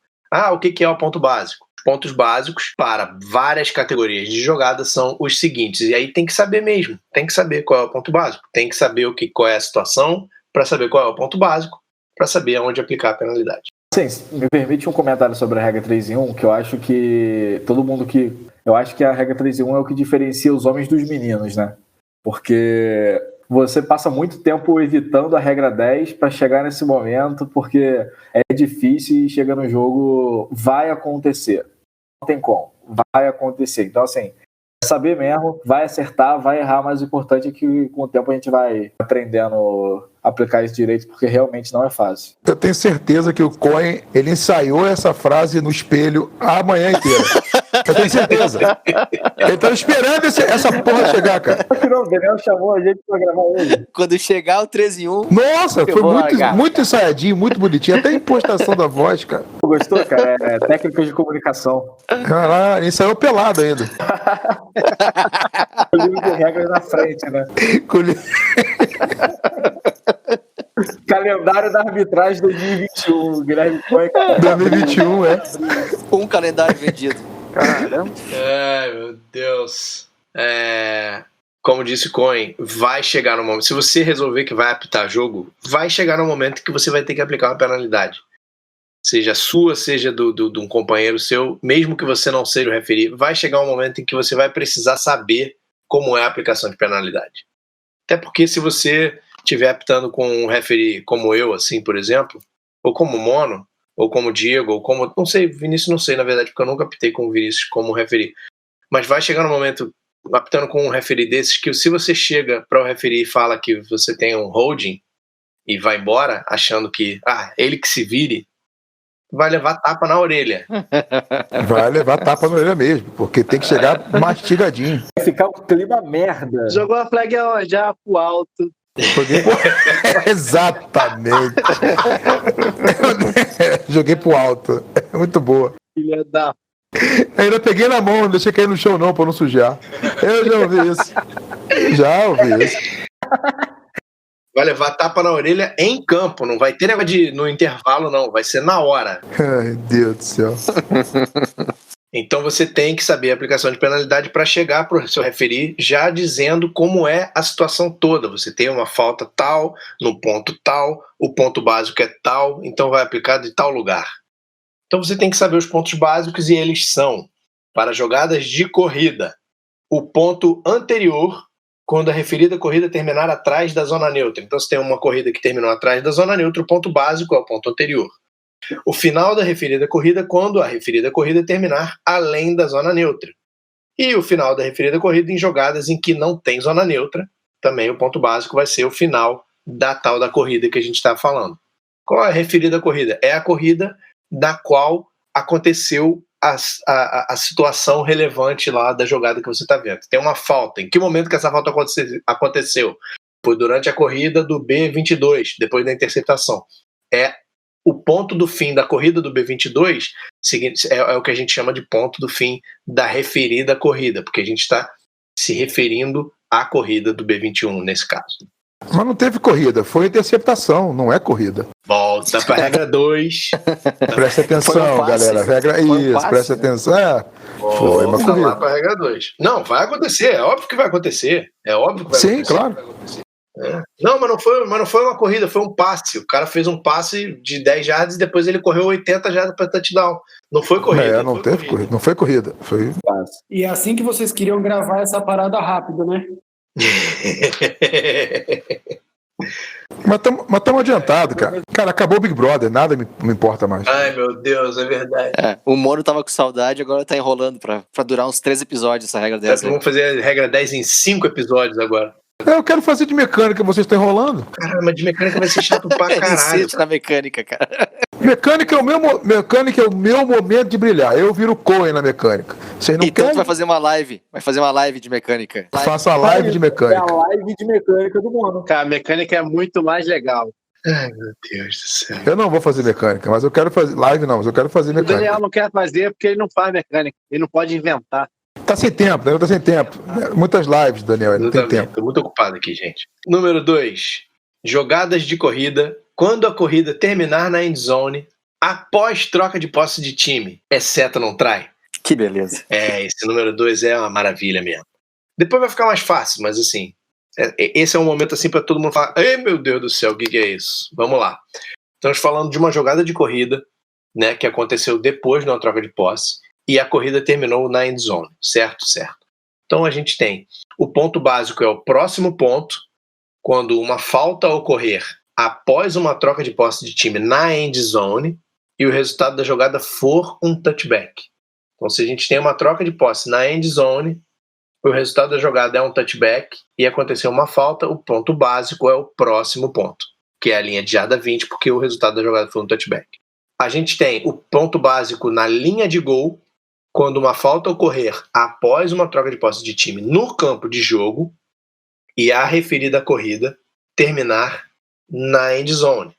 O que é o ponto básico? Os pontos básicos para várias categorias de jogada são os seguintes. E aí tem que saber mesmo. Tem que saber qual é o ponto básico. Tem que saber qual é a situação para saber qual é o ponto básico, para saber aonde aplicar a penalidade. Sim, me permite um comentário sobre a regra 3 e 1, que eu acho que eu acho que a regra 3 e 1 é o que diferencia os homens dos meninos, né? Porque você passa muito tempo evitando a regra 10 para chegar nesse momento, porque é difícil e chega no jogo, vai acontecer. Não tem como, vai acontecer. Então, assim, saber mesmo, vai acertar, vai errar, mas o importante é que com o tempo a gente vai aprendendo aplicar isso direito, porque realmente não é fácil. Eu tenho certeza que o Cohen, ele ensaiou essa frase no espelho a manhã inteira. Eu tenho certeza. Ele tava esperando essa porra chegar, cara. Não, o Daniel chamou a gente pra gravar ele. Quando chegar o 13 em 1. Nossa, Eu foi vou largar. muito ensaiadinho, muito bonitinho. Até a impostação da voz, cara. Gostou, cara? É técnica de comunicação. Caralho, ensaiou pelado ainda. O livro de regras na frente, né? Calendário da arbitragem 2021, Guilherme Cohen. 2021, é. Um calendário vendido. Caramba. Ai, meu Deus. Como disse o Cohen, vai chegar no momento. Se você resolver que vai apitar jogo, vai chegar no momento que você vai ter que aplicar uma penalidade. Seja sua, seja de um companheiro seu, mesmo que você não seja o referi, vai chegar um momento em que você vai precisar saber como é a aplicação de penalidade. Até porque se você estiver apitando com um referi como eu, assim, por exemplo, ou como Mono, ou como Diego, ou como... Não sei, Vinícius não sei, na verdade, porque eu nunca apitei com o Vinícius como referi. Mas vai chegar no momento, apitando com um referi desses, que se você chega para o referi e fala que você tem um holding e vai embora, achando que, ele que se vire, vai levar tapa na orelha. Vai levar tapa na orelha mesmo, porque tem que chegar mastigadinho. Vai ficar um clima merda. Jogou a flag já pro alto. Exatamente. Joguei pro alto. Muito boa. Filha da... Ainda peguei na mão, não deixei cair no chão não, pra não sujar. Eu já ouvi isso. Vai levar tapa na orelha em campo, não vai ter negócio no intervalo, não, vai ser na hora. Ai, Deus do céu. Então você tem que saber a aplicação de penalidade para chegar para o seu referi já dizendo como é a situação toda. Você tem uma falta tal, no ponto tal, o ponto básico é tal, então vai aplicar de tal lugar. Então você tem que saber os pontos básicos e eles são, para jogadas de corrida, o ponto anterior quando a referida corrida terminar atrás da zona neutra. Então, se tem uma corrida que terminou atrás da zona neutra, o ponto básico é o ponto anterior. O final da referida corrida, quando a referida corrida terminar além da zona neutra. E o final da referida corrida em jogadas em que não tem zona neutra, também o ponto básico vai ser o final da tal da corrida que a gente está falando. Qual é a referida corrida? É a corrida da qual aconteceu a situação relevante lá da jogada que você está vendo. Tem uma falta. Em que momento que essa falta aconteceu? Foi durante a corrida do B22, depois da interceptação. É o ponto do fim da corrida do B22, é o que a gente chama de ponto do fim da referida corrida, porque a gente está se referindo à corrida do B21 nesse caso. Mas não teve corrida, foi interceptação, não é corrida. Volta para a regra 2. Presta atenção, galera. Regra isso, presta atenção. Foi uma corrida. Lá para a regra 2. Não, vai acontecer, é óbvio que vai acontecer. É óbvio que vai acontecer. Sim, claro. Não, mas não foi uma corrida, foi um passe. O cara fez um passe de 10 yards e depois ele correu 80 yards para touchdown. Não foi corrida. Não teve corrida. Não foi corrida, foi passe. E é assim que vocês queriam gravar essa parada rápida, né? Mas estamos adiantados, cara. Cara, acabou o Big Brother, nada me importa mais. Ai, meu Deus, é verdade. O Moro tava com saudade, agora tá enrolando pra durar uns 3 episódios essa regra 10. Vamos fazer a regra 10 em 5 episódios agora. Eu quero fazer de mecânica, vocês estão enrolando. Caramba, mas de mecânica vai ser chato pra caralho. Na mecânica, cara. Mecânica é o meu momento de brilhar. Eu viro Cohen na mecânica. Vocês não então querem? Tu vai fazer uma live de mecânica. Faça a live de mecânica. É a live de mecânica do Mono. Cara, a mecânica é muito mais legal. Ai, meu Deus do céu. Eu não vou fazer mecânica, mas eu quero fazer live não, mas eu quero fazer O mecânica. Daniel não quer fazer porque ele não faz mecânica. Ele não pode inventar. Tá sem tempo, Daniel tá sem tempo. Muitas lives, Daniel, não tem tempo. Tô muito ocupado aqui, gente. Número 2. Jogadas de corrida quando a corrida terminar na endzone após troca de posse de time, exceto não trai. Que beleza. Esse número 2 é uma maravilha mesmo. Depois vai ficar mais fácil, mas assim, esse é um momento assim para todo mundo falar: ei, meu Deus do céu, o que é isso? Vamos lá. Estamos falando de uma jogada de corrida, né, que aconteceu depois de uma troca de posse e a corrida terminou na endzone, certo? Então a gente tem o ponto básico é o próximo ponto, quando uma falta ocorrer após uma troca de posse de time na endzone e o resultado da jogada for um touchback. Então se a gente tem uma troca de posse na endzone o resultado da jogada é um touchback e aconteceu uma falta, o ponto básico é o próximo ponto, que é a linha de jarda 20, porque o resultado da jogada foi um touchback. A gente tem o ponto básico na linha de gol, quando uma falta ocorrer após uma troca de posse de time no campo de jogo e a referida corrida terminar na end zone.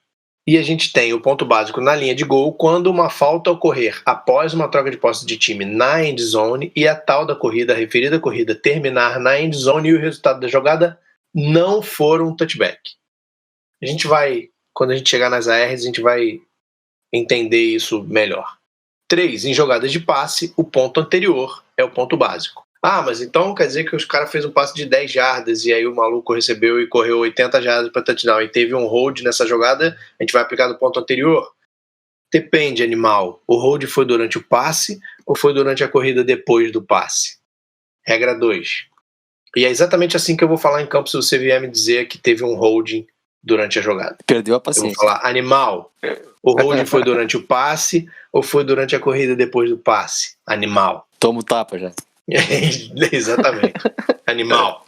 E a gente tem o ponto básico na linha de gol quando uma falta ocorrer após uma troca de posse de time na end zone e a tal da corrida, a referida corrida, terminar na end zone e o resultado da jogada não for um touchback. A gente vai, quando a gente chegar nas ARs, a gente vai entender isso melhor. 3. Em jogadas de passe, o ponto anterior é o ponto básico. Ah, mas então quer dizer que os caras fez um passe de 10 jardas e aí o maluco recebeu e correu 80 jardas para touchdown e teve um hold nessa jogada, a gente vai aplicar no ponto anterior? Depende, animal. O hold foi durante o passe ou foi durante a corrida depois do passe? Regra 2. E é exatamente assim que eu vou falar em campo se você vier me dizer que teve um holding durante a jogada. Perdeu a Eu paciência. vou falar, animal. O holding foi durante o passe ou foi durante a corrida depois do passe? Animal. Toma o tapa já. Exatamente. Animal.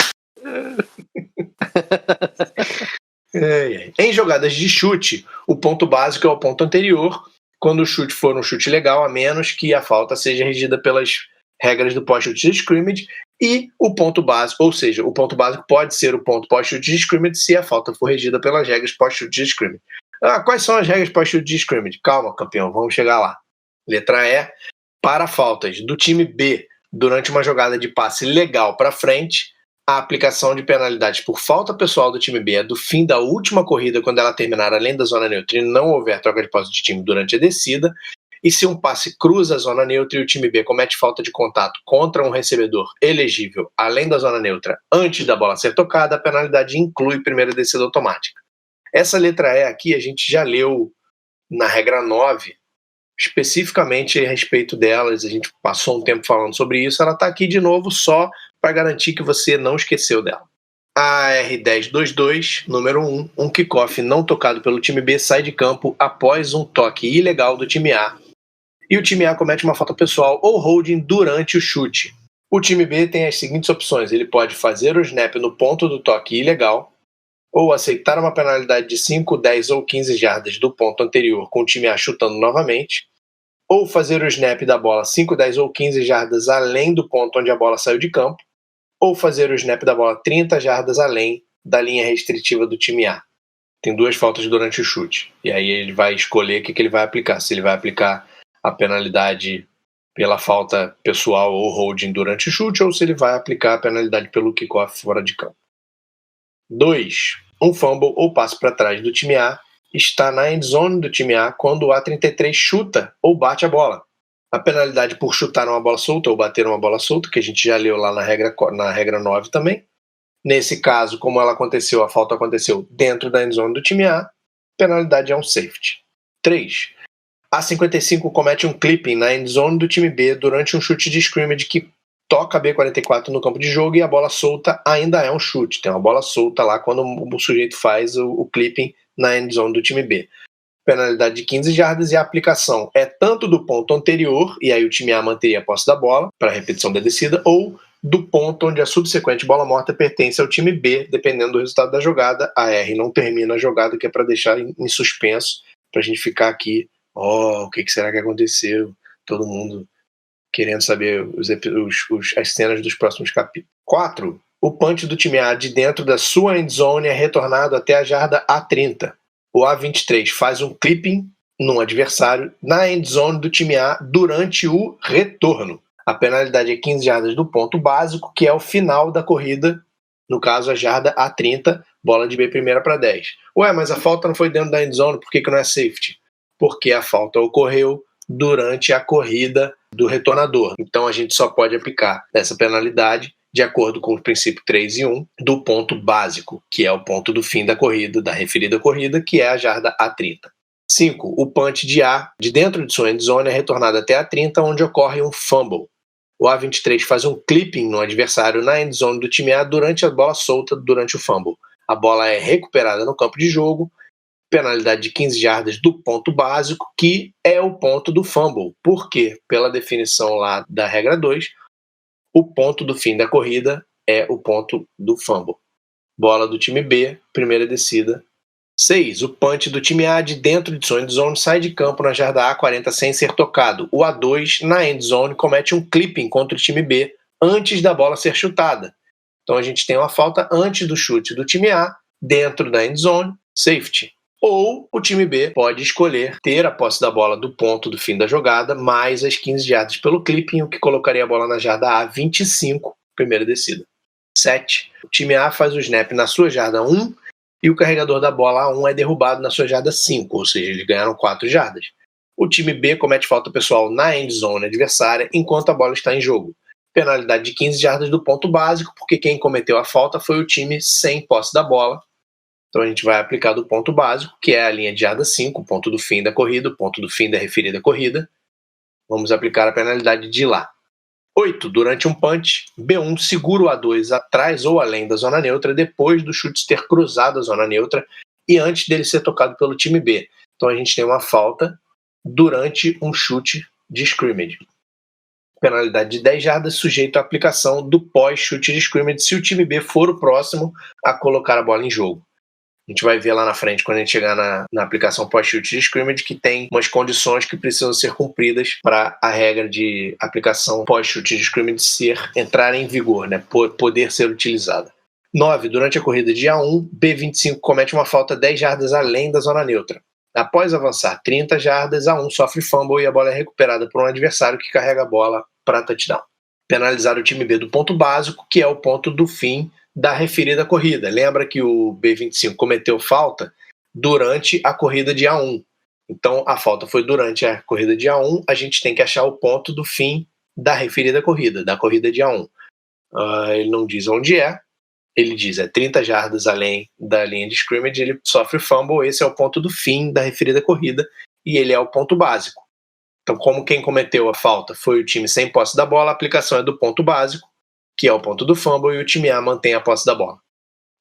Em jogadas de chute, o ponto básico é o ponto anterior, quando o chute for um chute legal, a menos que a falta seja regida pelas regras do pós-chute de scrimmage, e o ponto básico, ou seja, o ponto básico pode ser o ponto pós-chute de scrimmage se a falta for regida pelas regras pós-chute de scrimmage. Quais são as regras pós-chute de scrimmage? Calma, campeão, vamos chegar lá. Letra E, para faltas do time B durante uma jogada de passe legal para frente, a aplicação de penalidades por falta pessoal do time B é do fim da última corrida, quando ela terminar além da zona neutra e não houver troca de posse de time durante a descida. E se um passe cruza a zona neutra e o time B comete falta de contato contra um recebedor elegível além da zona neutra antes da bola ser tocada, a penalidade inclui primeira descida automática. Essa letra E aqui a gente já leu na regra 9, especificamente a respeito delas, a gente passou um tempo falando sobre isso, ela está aqui de novo só para garantir que você não esqueceu dela. A R1022, número 1, um kickoff não tocado pelo time B sai de campo após um toque ilegal do time A, e o time A comete uma falta pessoal ou holding durante o chute. O time B tem as seguintes opções: ele pode fazer o snap no ponto do toque ilegal, ou aceitar uma penalidade de 5, 10 ou 15 jardas do ponto anterior com o time A chutando novamente, ou fazer o snap da bola 5, 10 ou 15 jardas além do ponto onde a bola saiu de campo, ou fazer o snap da bola 30 jardas além da linha restritiva do time A. Tem 2 faltas durante o chute, e aí ele vai escolher o que ele vai aplicar, se ele vai aplicar a penalidade pela falta pessoal ou holding durante o chute, ou se ele vai aplicar a penalidade pelo kickoff fora de campo. 2. Um fumble ou passe para trás do time A está na end zone do time A quando o A33 chuta ou bate a bola. A penalidade por chutar uma bola solta ou bater uma bola solta, que a gente já leu lá na regra 9 também. Nesse caso, como ela aconteceu, a falta aconteceu dentro da end zone do time A, a penalidade é um safety. 3. A55 comete um clipping na end zone do time B durante um chute de scrimmage que toca a B44 no campo de jogo, e a bola solta ainda é um chute. Tem uma bola solta lá quando o sujeito faz o clipping na end zone do time B. Penalidade de 15 jardas, e a aplicação é tanto do ponto anterior, e aí o time A manteria a posse da bola para a repetição da descida, ou do ponto onde a subsequente bola morta pertence ao time B, dependendo do resultado da jogada. A R não termina a jogada, que é para deixar em suspenso, para a gente ficar aqui, o que será que aconteceu? Todo mundo querendo saber as cenas dos próximos capítulos. 4. O punch do time A de dentro da sua end zone é retornado até a jarda A30. O A23 faz um clipping num adversário na end zone do time A durante o retorno. A penalidade é 15 jardas do ponto básico, que é o final da corrida, no caso a jarda A30, bola de B primeira para 10. Ué, mas a falta não foi dentro da end zone, por que não é safety? Porque a falta ocorreu durante a corrida do retornador. Então a gente só pode aplicar essa penalidade de acordo com o princípio 3 e 1 do ponto básico, que é o ponto do fim da corrida, da referida corrida, que é a jarda A30. 5. O punch de A de dentro de sua end zone é retornado até a 30, onde ocorre um fumble. O A23 faz um clipping no adversário na end zone do time A durante a bola solta durante o fumble. A bola é recuperada no campo de jogo, penalidade de 15 jardas do ponto básico, que é o ponto do fumble. Por quê? Pela definição lá da regra 2, o ponto do fim da corrida é o ponto do fumble. Bola do time B, primeira descida. 6. O punch do time A de dentro de sua endzone sai de campo na jarda A40 sem ser tocado. O A2, na endzone, comete um clipping contra o time B antes da bola ser chutada. Então a gente tem uma falta antes do chute do time A, dentro da endzone, safety. Ou o time B pode escolher ter a posse da bola do ponto do fim da jogada, mais as 15 jardas pelo clipping, o que colocaria a bola na jarda A25, primeira descida. 7. O time A faz o snap na sua jarda 1 e o carregador da bola A1 é derrubado na sua jarda 5, ou seja, eles ganharam 4 jardas. O time B comete falta pessoal na endzone adversária enquanto a bola está em jogo. Penalidade de 15 jardas do ponto básico, porque quem cometeu a falta foi o time sem posse da bola. Então a gente vai aplicar do ponto básico, que é a linha de jarda 5, o ponto do fim da corrida, o ponto do fim da referida corrida. Vamos aplicar a penalidade de lá. 8. Durante um punch, B1 segura o A2 atrás ou além da zona neutra depois do chute ter cruzado a zona neutra e antes dele ser tocado pelo time B. Então a gente tem uma falta durante um chute de scrimmage. Penalidade de 10 jardas sujeito à aplicação do pós-chute de scrimmage se o time B for o próximo a colocar a bola em jogo. A gente vai ver lá na frente, quando a gente chegar na aplicação pós-chute de scrimmage, que tem umas condições que precisam ser cumpridas para a regra de aplicação pós-chute de scrimmage entrar em vigor, né? Poder ser utilizada. 9. Durante a corrida de A1, B25 comete uma falta 10 jardas além da zona neutra. Após avançar 30 jardas, A1 sofre fumble e a bola é recuperada por um adversário que carrega a bola para touchdown. Penalizar o time B do ponto básico, que é o ponto do fim da referida corrida. Lembra que o B25 cometeu falta durante a corrida de A1. Então, a falta foi durante a corrida de A1, a gente tem que achar o ponto do fim da referida corrida, da corrida de A1. Ele não diz onde é, ele diz 30 jardas além da linha de scrimmage, ele sofre fumble, esse é o ponto do fim da referida corrida e ele é o ponto básico. Então, como quem cometeu a falta foi o time sem posse da bola, a aplicação é do ponto básico, que é o ponto do fumble, e o time A mantém a posse da bola.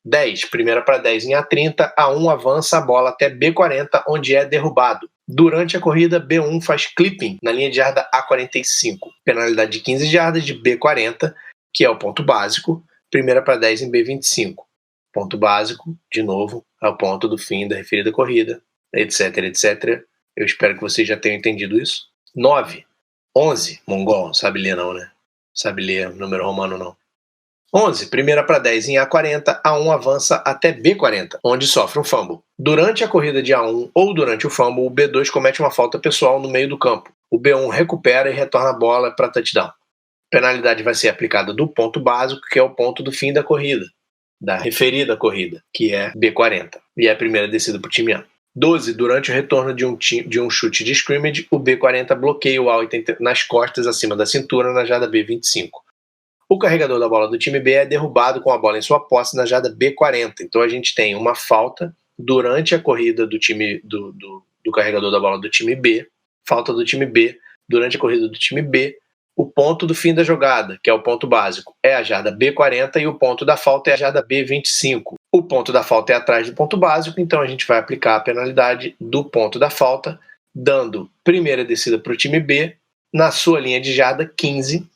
10. Primeira para 10 em A30, A1 avança a bola até B40, onde é derrubado. Durante a corrida, B1 faz clipping na linha de jarda A45. Penalidade de 15 jardas de B40, que é o ponto básico. Primeira para 10 em B25. Ponto básico, de novo, é o ponto do fim da referida corrida, etc, etc. Eu espero que vocês já tenham entendido isso. 9. 11. Mongol, não sabe ler não, né? Sabe ler número romano não. 11. Primeira para 10 em A40, A1 avança até B40, onde sofre um fumble. Durante a corrida de A1 ou durante o fumble, o B2 comete uma falta pessoal no meio do campo. O B1 recupera e retorna a bola para touchdown. Penalidade vai ser aplicada do ponto básico, que é o ponto do fim da corrida, da referida corrida, que é B40. E é a primeira descida para o time A. 12. Durante o retorno de um chute de scrimmage, o B40 bloqueia o A80 nas costas acima da cintura na jarda B25. O carregador da bola do time B é derrubado com a bola em sua posse na jarda B40. Então a gente tem uma falta durante a corrida do time do carregador da bola do time B, falta do time B durante a corrida do time B. O ponto do fim da jogada, que é o ponto básico, é a jarda B40 e o ponto da falta é a jarda B25. O ponto da falta é atrás do ponto básico, então a gente vai aplicar a penalidade do ponto da falta, dando primeira descida para o time B na sua linha de jarda 15,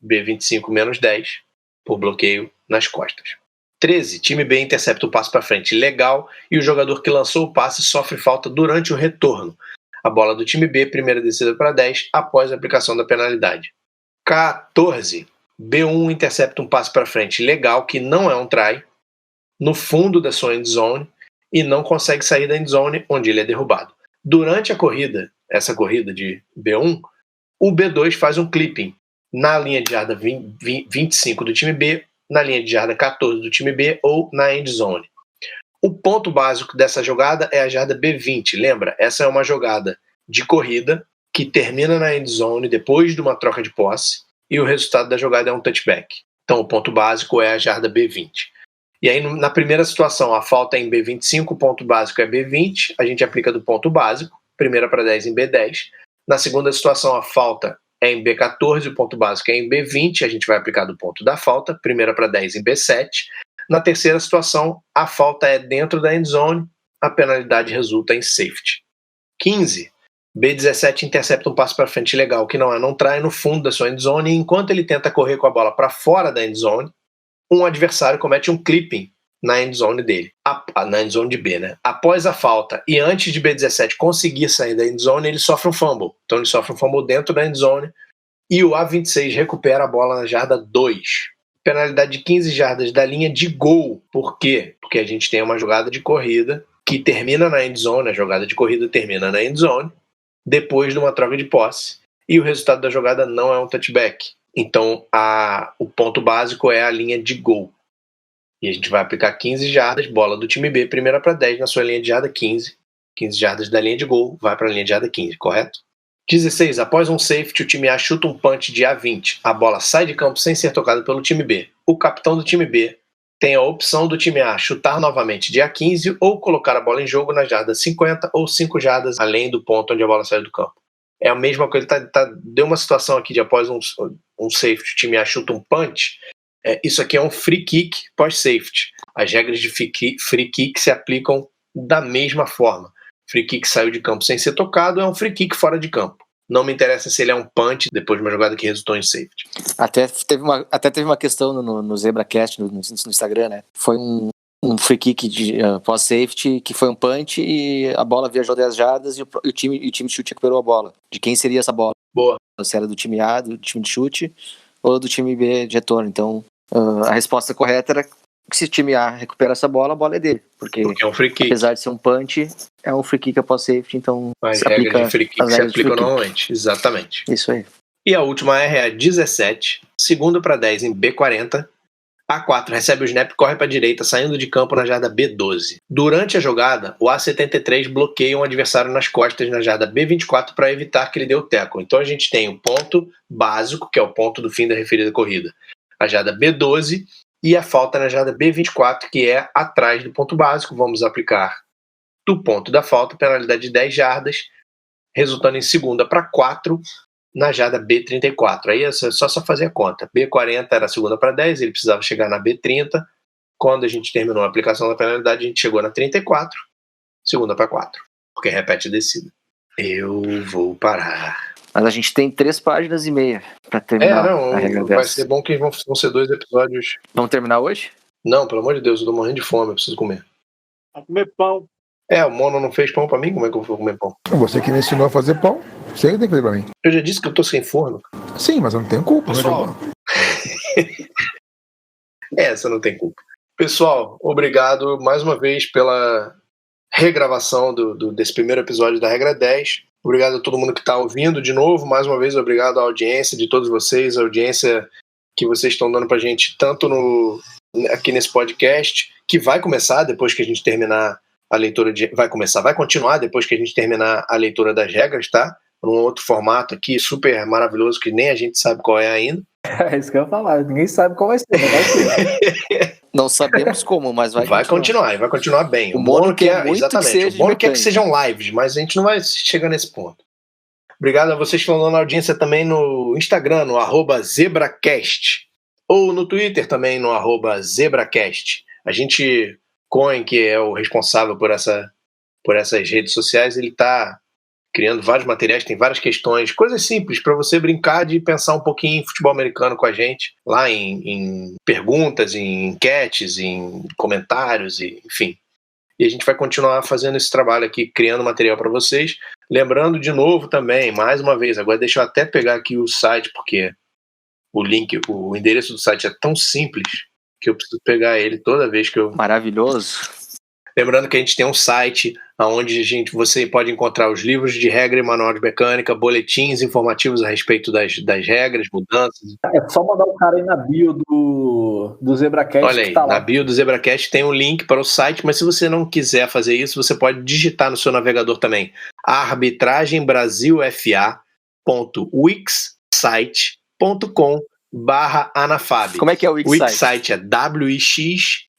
B25 menos 10, por bloqueio nas costas. 13. Time B intercepta o passe para frente legal e o jogador que lançou o passe sofre falta durante o retorno. A bola do time B, primeira descida para 10, após a aplicação da penalidade. 14. B1 intercepta um passe para frente legal, que não é um try, no fundo da sua endzone, e não consegue sair da endzone, onde ele é derrubado. Durante a corrida, essa corrida de B1, o B2 faz um clipping na linha de jarda 25 do time B, na linha de jarda 14 do time B ou na endzone. O ponto básico dessa jogada é a jarda B20. Lembra? Essa é uma jogada de corrida que termina na endzone depois de uma troca de posse e o resultado da jogada é um touchback. Então o ponto básico é a jarda B20. E aí na primeira situação a falta é em B25, o ponto básico é B20, a gente aplica do ponto básico, primeira para 10 em B10. Na segunda situação a falta é em B14, o ponto básico é em B20, a gente vai aplicar do ponto da falta, primeira para 10 em B7. Na terceira situação, a falta é dentro da endzone, a penalidade resulta em safety. 15. B17 intercepta um passe para frente legal, que não trai no fundo da sua endzone, e enquanto ele tenta correr com a bola para fora da endzone, um adversário comete um clipping na endzone dele, na endzone de B, né? Após a falta e antes de B17 conseguir sair da endzone, ele sofre um fumble. Então ele sofre um fumble dentro da endzone e o A26 recupera a bola na jarda 2. Penalidade de 15 jardas da linha de gol. Por quê? Porque a gente tem uma jogada de corrida que termina na endzone, a jogada de corrida termina na endzone, depois de uma troca de posse, e o resultado da jogada não é um touchback. Então o ponto básico é a linha de gol. E a gente vai aplicar 15 jardas, bola do time B, primeira para 10 na sua linha de jarda 15. 15 jardas da linha de gol, vai para a linha de jarda 15, correto? 16. Após um safety, o time A chuta um punch de A20. A bola sai de campo sem ser tocada pelo time B. O capitão do time B tem a opção do time A chutar novamente de A15 ou colocar a bola em jogo na jarda 50 ou 5 jardas além do ponto onde a bola saiu do campo. É a mesma coisa, deu uma situação aqui de após um safety, o time A chuta um punch. Isso aqui é um free kick pós-safety. As regras de free kick se aplicam da mesma forma. Free kick saiu de campo sem ser tocado, é um free kick fora de campo. Não me interessa se ele é um punch depois de uma jogada que resultou em safety. Até teve uma questão no ZebraCast, no Instagram, né? Foi um free kick de pós-safety que foi um punch e a bola viajou 10 jardas e o time de chute recuperou a bola. De quem seria essa bola? Boa. Se era do time A, do time de chute, ou do time B de retorno. Então, a resposta correta era que se o time A recupera essa bola, a bola é dele. Porque é um free kick. Apesar de ser um punch, é um free kick após safety, então as regras de free kick se aplicam normalmente. Exatamente. Isso aí. E a última é a 17, segundo para 10 em B40. A4 recebe o snap e corre para a direita, saindo de campo na jarda B12. Durante a jogada, o A73 bloqueia um adversário nas costas na jarda B24 para evitar que ele dê o tackle. Então a gente tem o ponto básico, que é o ponto do fim da referida corrida, a jarda B12, e a falta na jarda B24, que é atrás do ponto básico. Vamos aplicar do ponto da falta, penalidade de 10 jardas, resultando em segunda para 4 na jarda B34. Aí é só fazer a conta. B40 era a segunda para 10, ele precisava chegar na B30. Quando a gente terminou a aplicação da penalidade, a gente chegou na 34, segunda para 4, porque repete a descida. Eu vou parar. Mas a gente tem 3 páginas e meia para terminar a regra vai dessa. ser bom que vão ser 2 episódios. Vamos terminar hoje? Não, pelo amor de Deus, eu tô morrendo de fome, eu preciso comer. Vai comer pão. O Mono não fez pão pra mim, como é que eu vou comer pão? Você que me ensinou a fazer pão, você que tem que fazer pra mim. Eu já disse que eu tô sem forno. Sim, mas eu não tenho culpa. Pessoal, essa não tem culpa. Pessoal, obrigado mais uma vez pela regravação desse primeiro episódio da Regra 10. Obrigado a todo mundo que está ouvindo de novo. Mais uma vez, obrigado à audiência de todos vocês, a audiência que vocês estão dando pra gente, tanto aqui nesse podcast, que vai começar depois que a gente terminar a leitura vai continuar depois que a gente terminar a leitura das regras, tá? Num outro formato aqui, super maravilhoso, que nem a gente sabe qual é ainda. É isso que eu ia falar, ninguém sabe qual vai ser, mas vai ser. Não sabemos como, mas vai continuar. E vai continuar bem. O Mono quer muito exatamente, que seja o Mono quer que sejam lives, mas a gente não vai chegar nesse ponto. Obrigado a vocês que estão dando audiência também no Instagram, no @ZebraCast, ou no Twitter também, no @ZebraCast. A gente, Cohen, que é o responsável por essas redes sociais, ele está criando vários materiais, tem várias questões, coisas simples para você brincar de pensar um pouquinho em futebol americano com a gente, lá em perguntas, em enquetes, em comentários, enfim. E a gente vai continuar fazendo esse trabalho aqui, criando material para vocês. Lembrando de novo também, mais uma vez, agora deixa eu até pegar aqui o site, porque o endereço do site é tão simples que eu preciso pegar ele toda vez que eu... Maravilhoso. Lembrando que a gente tem um site onde você pode encontrar os livros de regra e manual de mecânica, boletins informativos a respeito das regras, mudanças. É só mandar o cara aí na bio do ZebraCast. Olha aí, na bio do ZebraCast tem um link para o site, mas se você não quiser fazer isso, você pode digitar no seu navegador também arbitragembrasilfa.wixsite.com/anafab. Como é que é o Wixsite? O Wixsite é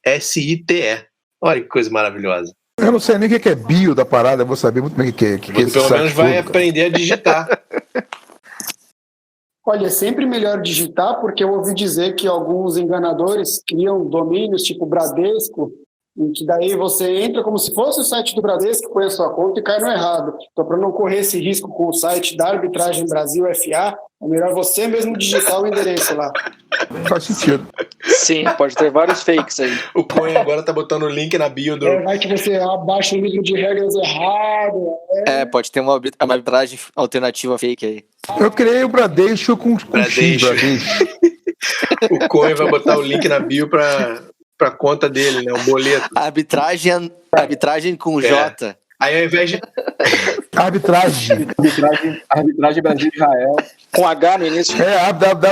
WIXSITE. Olha que coisa maravilhosa. Eu não sei nem o que é bio da parada, eu vou saber muito bem o que é. Pelo menos vai aprender a digitar. Olha, é sempre melhor digitar, porque eu ouvi dizer que alguns enganadores criam domínios tipo Bradesco em que daí você entra como se fosse o site do Bradesco, põe a sua conta e cai no errado. Então, para não correr esse risco com o site da Arbitragem Brasil FA, é melhor você mesmo digitar o endereço lá. Faz sentido. Sim, pode ter vários fakes aí. O Coen agora tá botando o link na bio do... Vai que você abaixa o livro de regras errado. Pode ter uma arbitragem alternativa fake aí. Eu criei o Bradesco com X, Bradesco. O Coen vai botar o link na bio pra conta dele, né? O boleto. Arbitragem com J. Aí ao invés de... Arbitragem Brasil-Israel. Com H no início.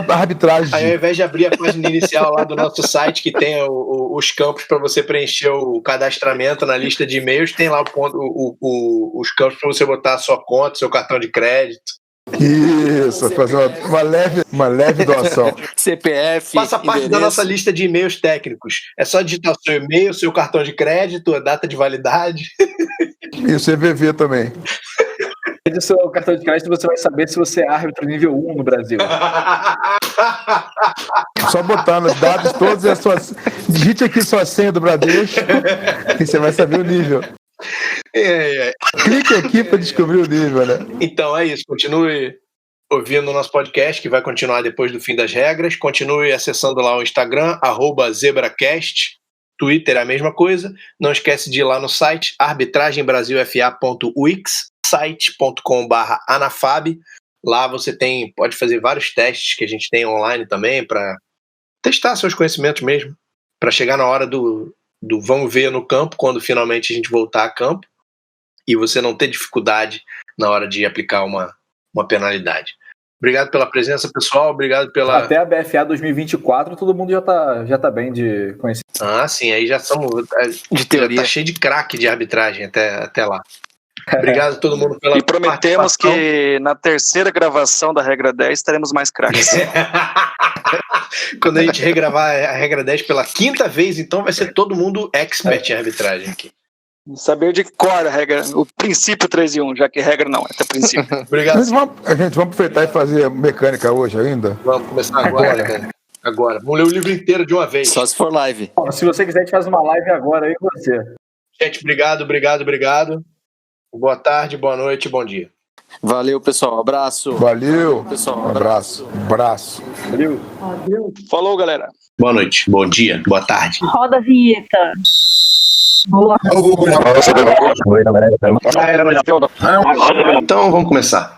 Arbitragem. Aí ao invés de abrir a página inicial lá do nosso site, que tem os campos para você preencher o cadastramento na lista de e-mails, tem lá os campos para você botar a sua conta, seu cartão de crédito. Isso, fazer uma leve doação. CPF. Faça parte da nossa lista de e-mails técnicos. É só digitar o seu e-mail, seu cartão de crédito, a data de validade. E o CVV também. O seu cartão de crédito, você vai saber se você é árbitro nível 1 no Brasil. Só botar nos dados todos as suas. Digite aqui sua senha do Bradesco e você vai saber o nível. Clique aqui para descobrir o nível, né? Então é isso. Continue ouvindo o nosso podcast, que vai continuar depois do fim das regras. Continue acessando lá o Instagram, @zebracast. Twitter é a mesma coisa. Não esquece de ir lá no site arbitragembrasilfa.wix, site.com/anafab. Lá você pode fazer vários testes que a gente tem online também para testar seus conhecimentos mesmo, para chegar na hora do vamos ver no campo, quando finalmente a gente voltar a campo, e você não ter dificuldade na hora de aplicar uma penalidade. Obrigado pela presença, pessoal. Obrigado pela... Até a BFA 2024, todo mundo já tá bem de conhecimento. Ah, sim, aí já estamos... De teoria. Já tá cheio de craque de arbitragem até lá. Obrigado a todo mundo pela E prometemos que na terceira gravação da regra 10 teremos mais craques. Quando a gente regravar a regra 10 pela quinta vez, então vai ser todo mundo expert em arbitragem aqui. Saber de cor a regra, o princípio 3 e 1, já que regra não, é até princípio. Obrigado. Vamos aproveitar e fazer mecânica hoje ainda? Vamos começar agora, cara. Agora. Vamos ler o livro inteiro de uma vez. Só se for live. Bom, se você quiser, a gente faz uma live agora aí com você. Gente, obrigado. Boa tarde, boa noite, bom dia. Valeu, pessoal. Abraço. Valeu. Pessoal, Abraço. Valeu. Falou, galera. Boa noite, bom dia, boa tarde. Roda a vinheta. Boa. Então vamos começar.